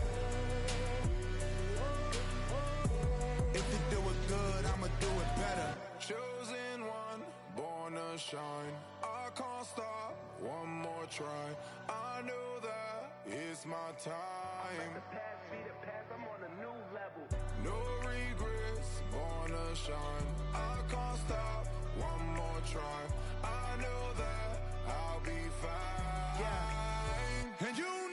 If you do it good, I'ma do it better. Chosen one, born to shine. I can't stop, one more try. I know that it's my time. The past be the past, I'm on a new level. No regrets, born to shine. I can't stop, one more try. I know that I'll be fine. Yeah. And you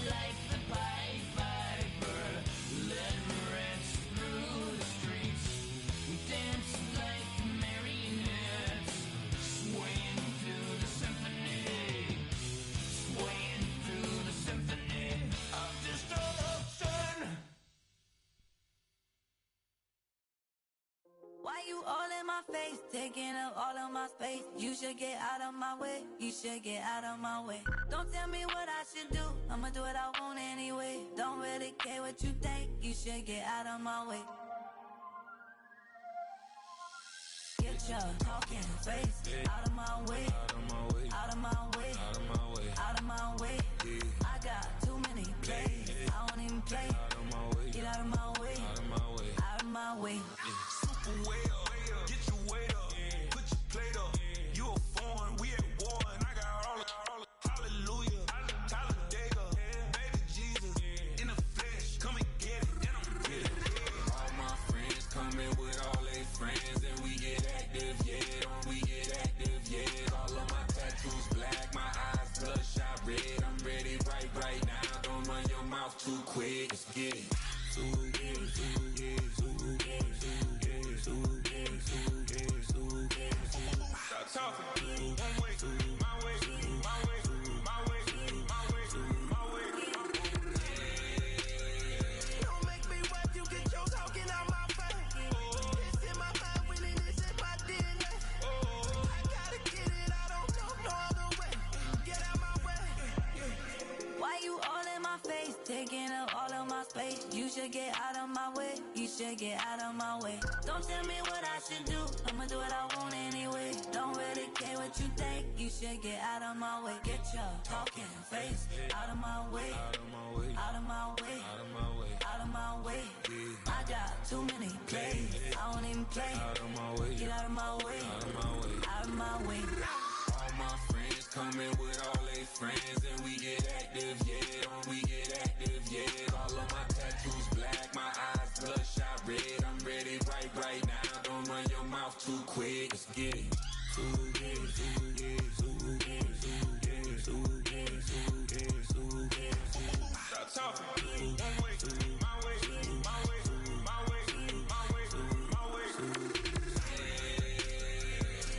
like the Pied Piper. Let him rest through the streets. We dance like marionettes, swaying through the symphony, swaying through the symphony of destruction. Why you all in my face, taking up all of my space? You should get out of my way, you should get out of my way. Don't tell me what I should do, I'ma do what I want anyway. Don't really care what you think, you should get out of my way. Get your talking face out of my way, out of my way, out of my way, out of my way, out of my way. I got too many plays, I don't even play. Out of my way, get out of my way, out of my way, out of my way. Super way up, get your weight up, put your plate up. You a foreign, we at war, and I got all the hallelujah, Talladega, baby Jesus, in the flesh, come and get it, and I'm with it. All my friends coming with all their friends, and we get active, yeah, we get active, yeah. All of my tattoos black, my eyes bloodshot red. I'm ready right now, don't run your mouth too quick, let's get it. Stop talking. One way, my way, my way, my way, my way, my way. Don't make me watch you get your talking out my face. It's in my mind, winning this in my DNA. I gotta get it, I don't know no other way. Get out my way. Why you all in my face, taking up all of my space? You should get out of my way, you should get out of my way. Don't tell me what I should do, I'ma do what I want anyway. Don't really care what you think, you should get out of my way. Get your talking face out of my way, out of my way, out of my way, out of my way, out of my way. I got too many plays, I don't even play. Out of my way, get out of my way, out of my way, out of my way. All my friends coming with all their friends, and we get active, yeah, we get active, yeah. All of my tattoos black, my eyes bloodshot red. I'm ready right now, don't run your mouth too quick, let's get it. Stop talking. One way, my way, my way, my way, my way, my way.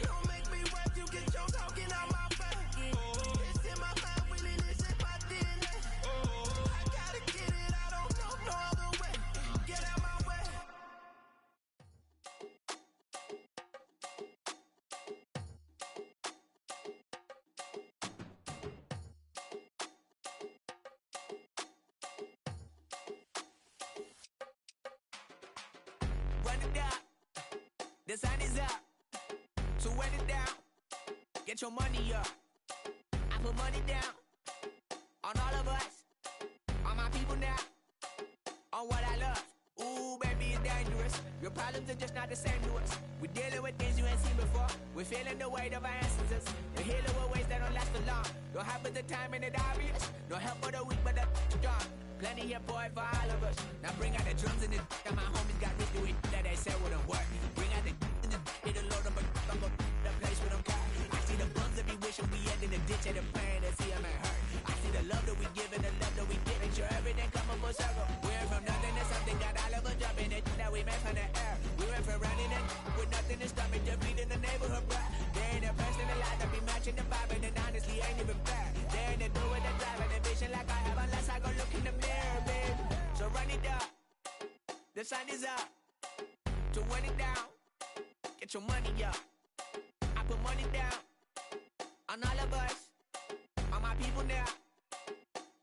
Don't make me watch you get your talking out my face. It's in my mind, winning this in my DNA. I gotta get it, I don't know no other way. Get out my way. Run it up, the sun is up. So run it down, get your money up. I put money down on all of us, on my people now, on what I love. Ooh, baby, it's dangerous. Your problems are just not the same to us. We're dealing with things you ain't seen before. We're feeling the weight of our ancestors. We're healing with ways that don't last for long. Don't have but the time and it obvious. No help for the weak, but the strong. Plenty here, boy, for all of us. Now bring out the drums and the and my homies got rich doing that they said wouldn't work. Bring out the and the it'll load up, I'm gonna the place with them car. I see the bums that be wishing we end in the ditch and the pain that see them ain't hurt. I see the love that we give and the love that we get. Make sure everything come up full circle. We went from nothing to something, got all of us jumping it that we made from the air. We went from running and with nothing to stop it, just beating the neighborhood, bruh. They ain't the person alive that be matching the vibe, and honestly ain't even fair. They ain't the do with the drive and the vision like I have unless I go look in the mirror, babe. So run it up, the sun is up. So run it down, get your money up. I put money down on all of us, on my people now,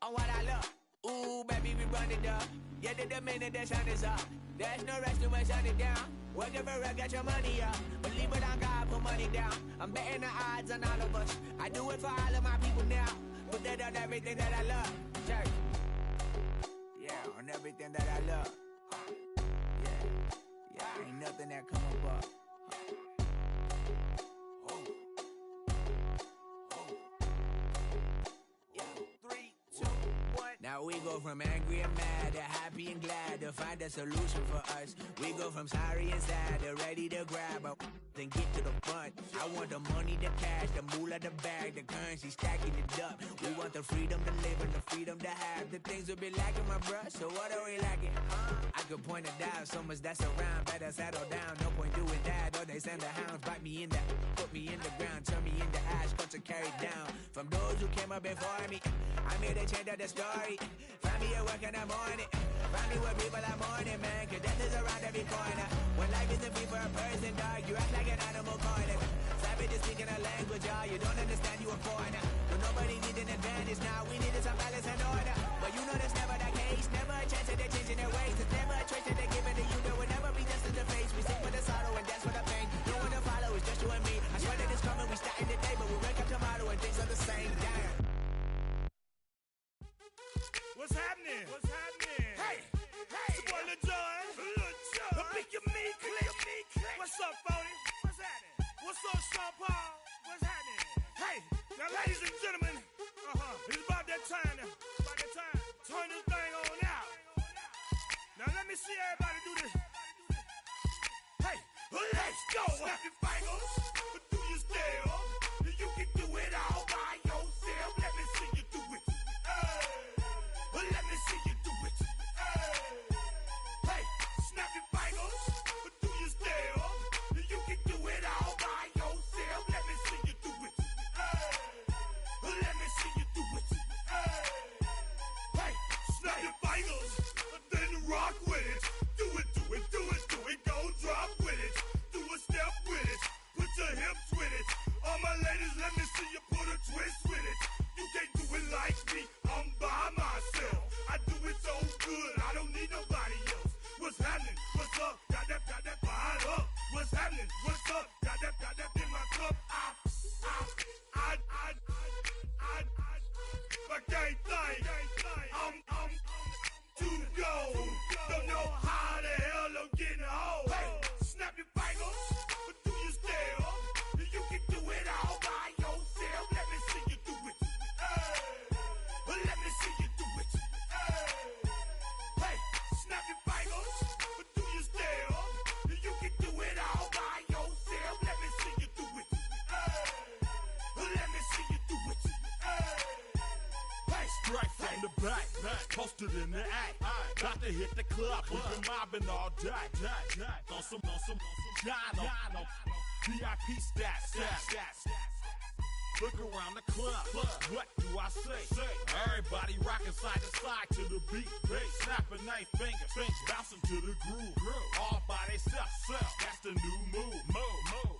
on what I love. Ooh, baby, we run it up. Yeah, the minute the sun is up, there's no rest to when shut it down. Working for real, get your money up. Believe it on God, put money down. I'm betting the odds on all of us. I do it for all of my people now. Put that on everything that I love. Church. Yeah, on everything that I love. Yeah, ain't nothing that come up. Now we go from angry and mad to happy and glad to find a solution for us. We go from sorry and sad to ready to grab up then get to the front. I want the money, the cash, the moolah, the bag, the currency, stacking it up. We want the freedom to live and the freedom to have. The things we be lacking, my bruh, so what are we lacking? I could point it out, so much that's around. Better settle down, no point doing that. Or they send the hounds, bite me in the, put me in the ground, turn me into ash, culture carried down. From those who came up before me, I'm here to change up the story. Find me at work in the morning, find me with people I'm mourning, man. Cause death is around every corner. When life isn't free for a person, dog, you act like an animal corner. Savage is speaking a language, y'all, you don't understand, you a foreigner. But nobody needs an advantage now, we needed some balance and order. But you know that's never the case, never a chance that they're changing their ways. It's never a trace that they're giving to you, there will never be just in the face. We sing for the sorrow and dance for the pain. No one to follow, it's just you and me. I swear that it's coming, we starting today, but we wake up tomorrow and things are the same. Damn. What's happening? What's happening? Hey, it's your boy Lil Jon. The Pick Your Me Click. What's up, Phony? What's happening? What's up, Sean Paul? What's happening? Hey, now ladies and gentlemen, it's about that time now. About that time. Turn this thing on out. Now let me see everybody do this. Hey, let's go. Snap your fingers, do your step. You can do it all by yourself. Let me see you do it. Let me see you do it. Hey, snap your fingers, do your step. You can do it all by yourself. Let me see you do it. Let me see you do it. Hey, snap your fingers, then rock with it. Do it, do it, do it, do it. Go drop with it. Do a step with it. Put your hips with it. All my ladies, let me see you put a twist with it. You can't do it like me. I'm by myself. I do it so good. I don't need nobody else. What's happening? What's up? Got that fired up. What's happening? What's up? Got that in my cup. I can't think. I'm too go. Don't know how the hell I'm getting home. Hey, snap your fingers, do your step. You can do it all by yourself. Let me see you do it. Let me see you do it. Hey, snap your fingers, do your step. You can do it all by yourself. Let me see you do it. Let me see you do it. Hey, straight from the back, posted in the act. Got to hit the club, we've been mobbing all day. On some Dino, VIP stats. Look around the club, what do I say? Everybody rocking side to side to the beat. Snapping their fingers, bouncing to the groove. All by themselves, that's the new move.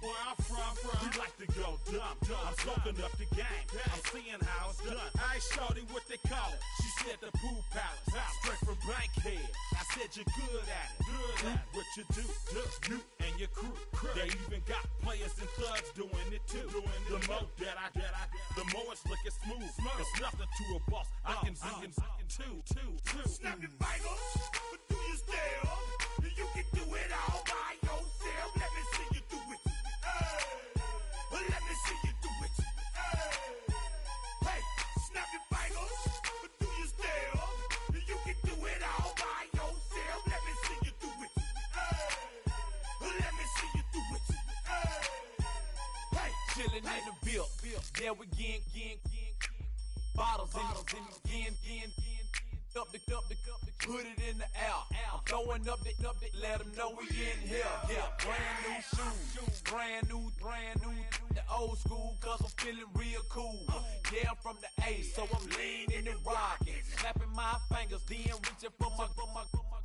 Where I'm from, we like to go dumb. I'm soaking up the game, I'm seeing how it's done. I ain't shorty what they call it. She said the pool palace, straight from Bankhead. I said you're good at it. What you do, you and your crew. They even got players and thugs doing it too. The more that I the more it's looking smooth. It's nothing to a boss. I can two. Snap your fingers, do your step. You can do it all by yourself. Let me see you do it. Let me see you do it. Hey, snap your fingers, do your step. You can do it all by yourself. Let me see you do it. Let me see you do it. Hey, chillin' in the bill. Yeah, we again. Bottles in again. Up the put it in the air. I'm throwing up the, let them know we in here. Yeah, brand new shoes, brand new. The old school, cause I'm feeling real cool. Yeah, I'm from the A, so I'm leaning and rocking. Snapping my fingers, then reaching for my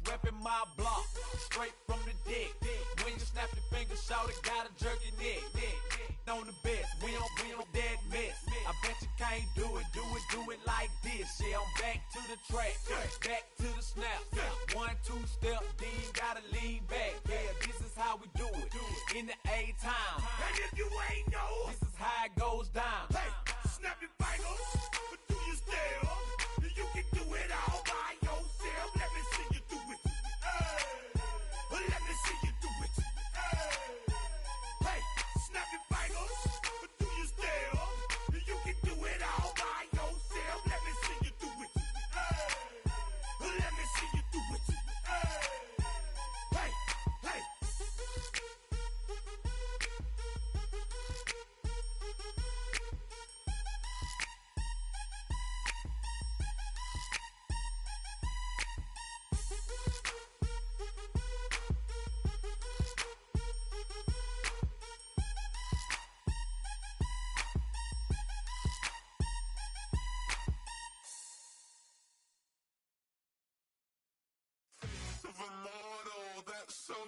repping my block. Straight from the dick. When you snap your fingers, shout it, gotta jerk your neck. On the best, we don't dead mess. I bet you can't do it like this. Yeah, I'm back to the track, back to the snap. 1, 2 step, then you gotta lean back. Yeah, this is how we do it in the A time. And if you ain't know, this is how it goes down. Hey, snap your fingers, do your step. You can do it all by yourself. Let me see you do it. Let me see you do it. Hey, snap your fingers, do your step. You can do it all by yourself. Let me see you do it. Let me see you do it. Hey.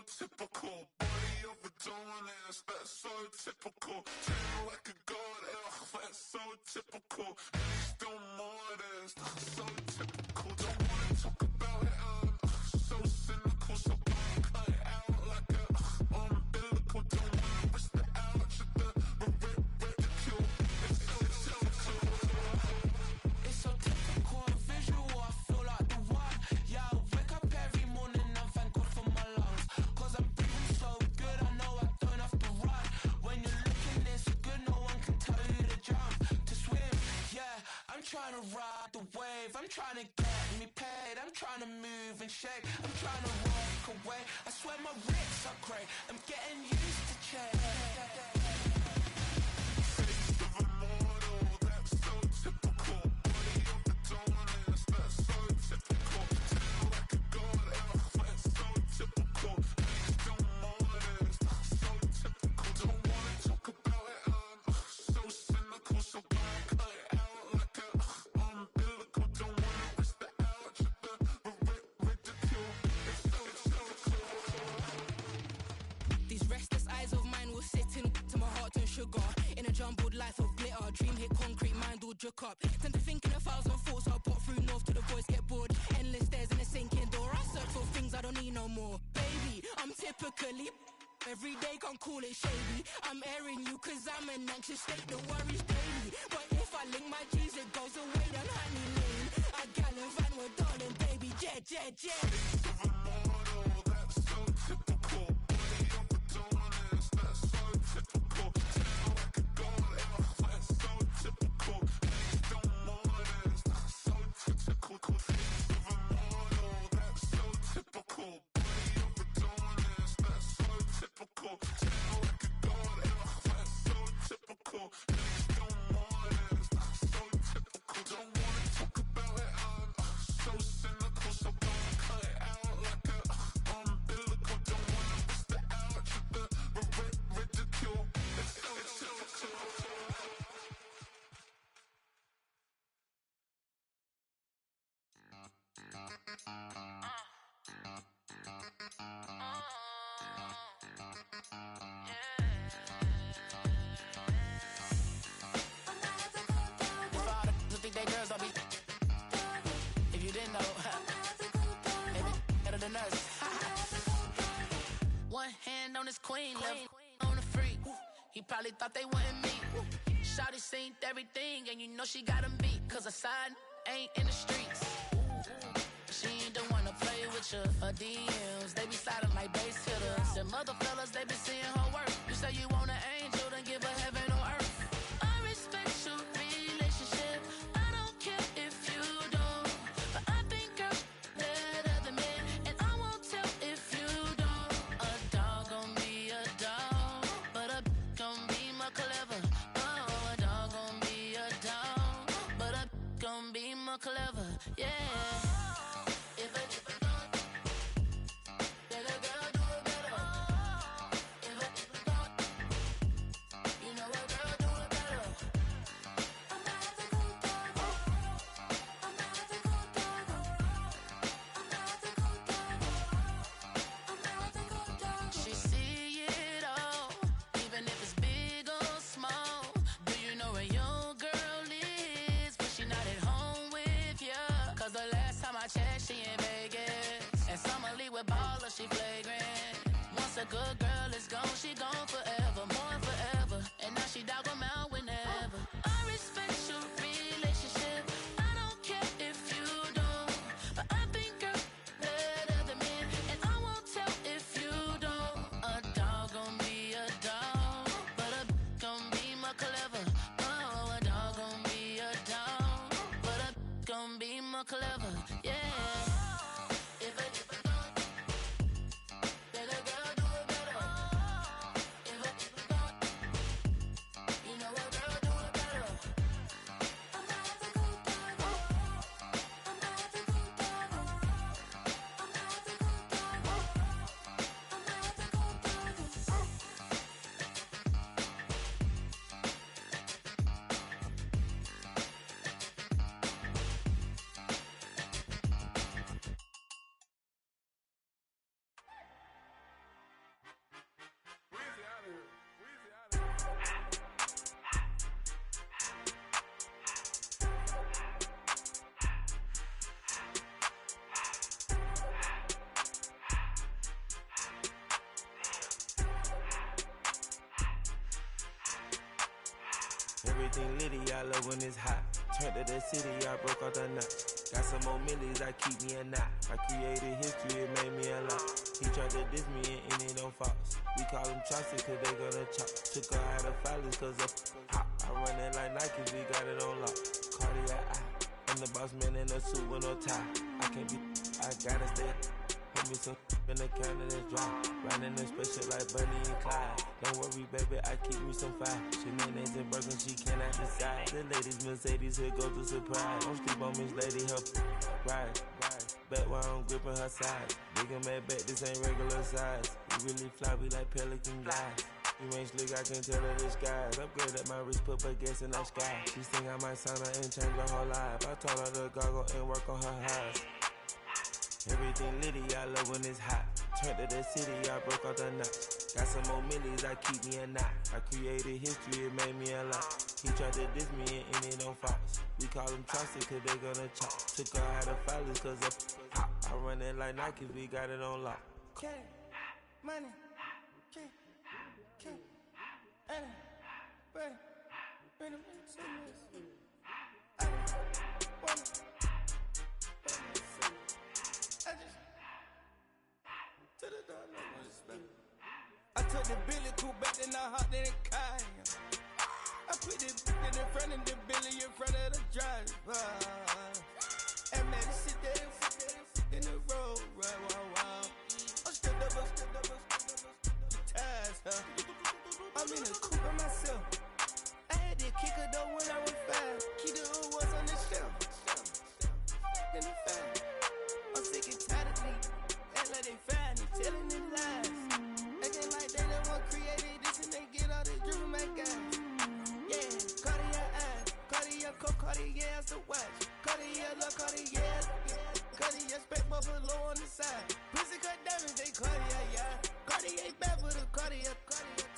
typical. Body of a dominance, that's so typical. Tail like a god, that's so typical. And he's still modest, so typical. Don't wanna talk about it, so cynical. So cut it out like a umbilical. Don't wanna risk the ouch of the ridicule. It's so typical. It's so typical, visual, I feel like the one. Yeah, I wake up every morning and thank God for my lungs. Cause I'm breathing so good, I know I don't have to run. When you're looking this good, no one can tell you to jump, to swim. Yeah, I'm trying to ride the wave, I'm trying to get me paid, I'm trying to move and shake, I'm trying to walk away. I swear my wrists are great, I'm getting used to change. Face of a mortal, that's so typical. Body of a dominance, that's so typical. Tail like a god, that's so typical. He's still modest, so typical. Don't wanna talk about it, so cynical. So cut it out like a umbilical. Don't wanna risk the ouch of the ridicule. It's so typical. These restless eyes of mine will sit in to my heart and sugar. In a jumbled life of glitter, dream hit concrete, mind all jook up. Tend to think in 1,000 thoughts, I'll put through north till the voice get bored. Endless stairs in a sinking door, I search for things I don't need no more. Baby, I'm typically every day, can't call it shady. I'm airing you cause I'm an anxious state, the worries daily. But if I link my G's, it goes away down honey lane. I gallivant with darling, baby, jet, jet, jet. That's so typical. Body of a dominance, that's so typical. Tail like a god, that's so typical. He's still modest, so typical. Face of a mortal, that's so typical. Body of a dominance, that's so typical. Tail like a god, that's so typical. He's still modest, so typical. Don't wanna talk about it, so cynical. So cut it out like a umbilical. Don't wanna risk the ouch of the ridicule. It's so typical. If all the think they girls don't be, if you didn't know, maybe better than us. One hand on his queen, left on the freak. He probably thought they wouldn't meet. Shawty seen everything, and you know she got him beat. Cause her side ain't in the streets. She ain't the one to play with you. Her DMs, they be sliding like base hitters. Them other fellas, they be seeing her work. You say you want an angel, then give her heaven on earth. I respect your relationship. I don't care if you don't. But I think girls better than men. And I won't tell if you don't. A dog gon' be a dog, but a gon' be more clever. Oh, a dog gon' be a dog, but a gon' be more clever. Yeah. If a dog, then a girl do it better. If a dog, you know a girl do it better. She see it all, even if it's big or small. Do you know where your girl is, but she not at home with ya? Cause the last time I checked, she in Vegas. And Summer Lee with Baller, she flagrant. Once a good girl is gone, she gone forever, more forever. And now she dog 'em out whenever. I respect your relationship. I don't care if you don't. But I think girls better than men. And I won't tell if you don't. A dog gon' be a dog, but a gon' be more clever. Oh, a dog gon' be a dog, but a gon' be more clever. Yeah. If a dog, then a girl do it better. If a dog, you know a girl do it better. Everything litty, I love when it's hot. Turned to the city, I broke out the knot. Got some more millies, I keep me a knot. I created history, it made me a lot. He tried to diss me and it don't false. We call them chopsticks cause they gonna chop. Took her out of filers cause of hot. I run it like Nike, we got it on lock. Cardiac eye. I'm the boss man in a suit with no tie. I can't be, I gotta stay. Put me some in the counter that's dry. Riding in special like Bunny and Clyde. Don't worry, baby, I keep me some fire. Shenanigans and Birkin, she cannot decide. The ladies, Mercedes, here go to surprise. Don't sleep on Miss Lady, help ride. Back while I'm gripping her side. Big and mad back, this ain't regular size. We really fly, we like pelican guys. You ain't slick, I can tell her disguise. Upgrade at my wrist, put baguettes in the sky. She think I might sign her and change her whole life. I told her to goggle and work on her highs. Everything litty, I love when it's hot. Turned to the city, I broke out the knot. Got some more millies, I keep me a knot. I created history, it made me a lot. He tried to diss me and it don't false. We call them chopsticks cause they gonna chop. Took her out of filers cause of hot. I run it like Nike, we got it on lock. Money, money, I took the Billy Cool back, then I hopped in the car. I put the in front of the Billy in front of the driver. And man, sit there in the road, right, wow. I'm stepped up, the tires, huh? I'm in the coupe by myself. I had that kicker though when I was 5. Keep the old ones on the shelf. In the fan. I'm sick and tired of me. Act like they find it, telling them lies. Acting like they the one created this and they get all this driven my guys. Yeah, Cartier eyes, Cartier coke, Cartier as the watch. Cartier love, Cartier, Cartier spec buffalo on the side. Pussy cut diamonds, they Cartier, yeah. Cartier bad for the Cartier.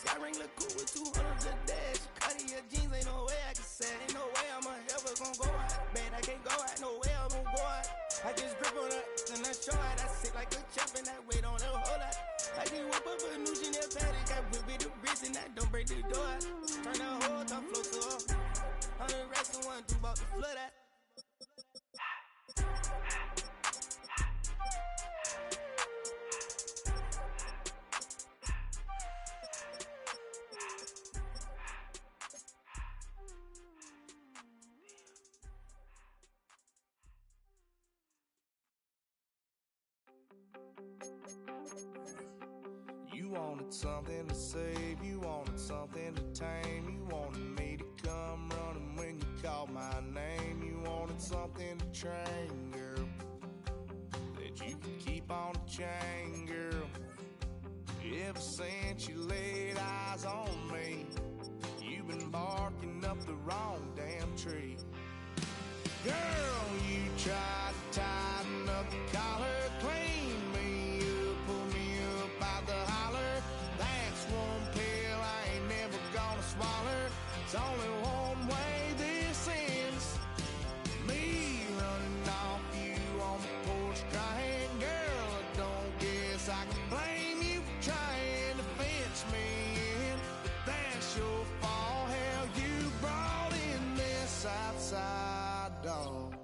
I ring the coupe with 200 the dash. Cartier jeans, ain't no way I can say. Ain't no way I'm ever gonna go out. Man, I can't go out, no way I'm gonna go out. I just grip on her and I show out. I sit like a champ and I wait on her whole lot. I just whip up a new Chanel paddock. I whip it the wrist and I don't break the door out. Turn the whole top float to off. 100 racks and 1 2 about to flood out. You wanted something to save, you wanted something to tame. You wanted me to come running when you called my name. You wanted something to train, girl, that you could keep on the chain, girl. Ever since you laid eyes on me, you've been barking up the wrong damn tree. Girl, you tried to tighten up the collar, clean me up, pull me up out the holler. That's one pill I ain't never gonna swallow. It's only one way this ends. Me running off you on the porch crying. Girl, I don't guess I can blame you for trying to fence me in. But that's your fault, hell, you brought in this outside dog.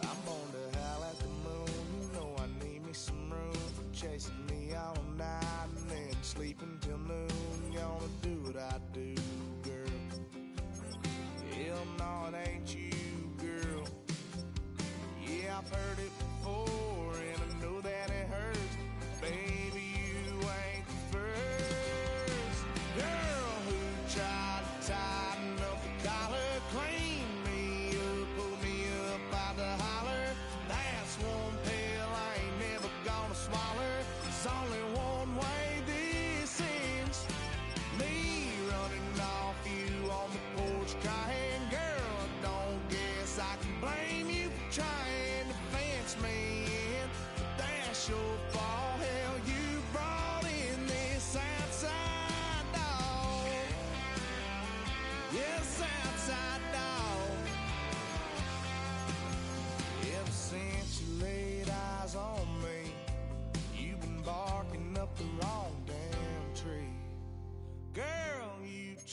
I'm born to howl at the moon. You know I need me some room for chasing me all night and then sleeping till noon. You wanna do what I do, girl? Hell no, it ain't you, girl. Yeah, I've heard it before and I know that it hurts. Baby, you ain't the first girl who tried to tighten up the collar, clean me up, pull me up out the holler. That's one pill I ain't never gonna swallow. It's only one way this ends.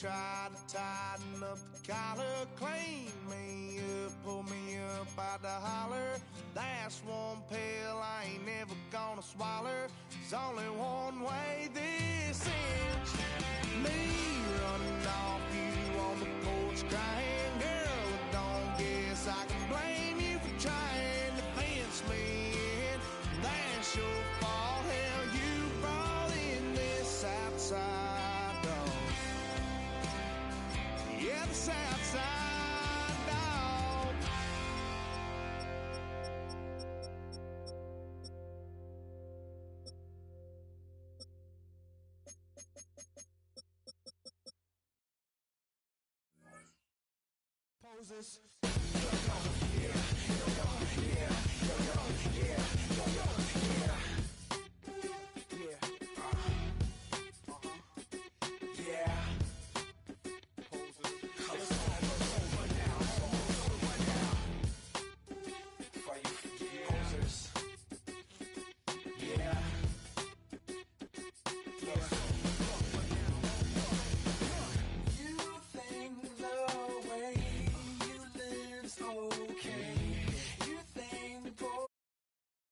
try to tighten up the collar, clean me up, pull me up out the holler. That's one pill I ain't never gonna swallow. There's only one way this ends. Me running off you on the porch crying. Girl, don't guess I can blame you for trying to fence me in. That's your fault, hell, you brought in this outside dog. Yeah, this outside dog. Poses.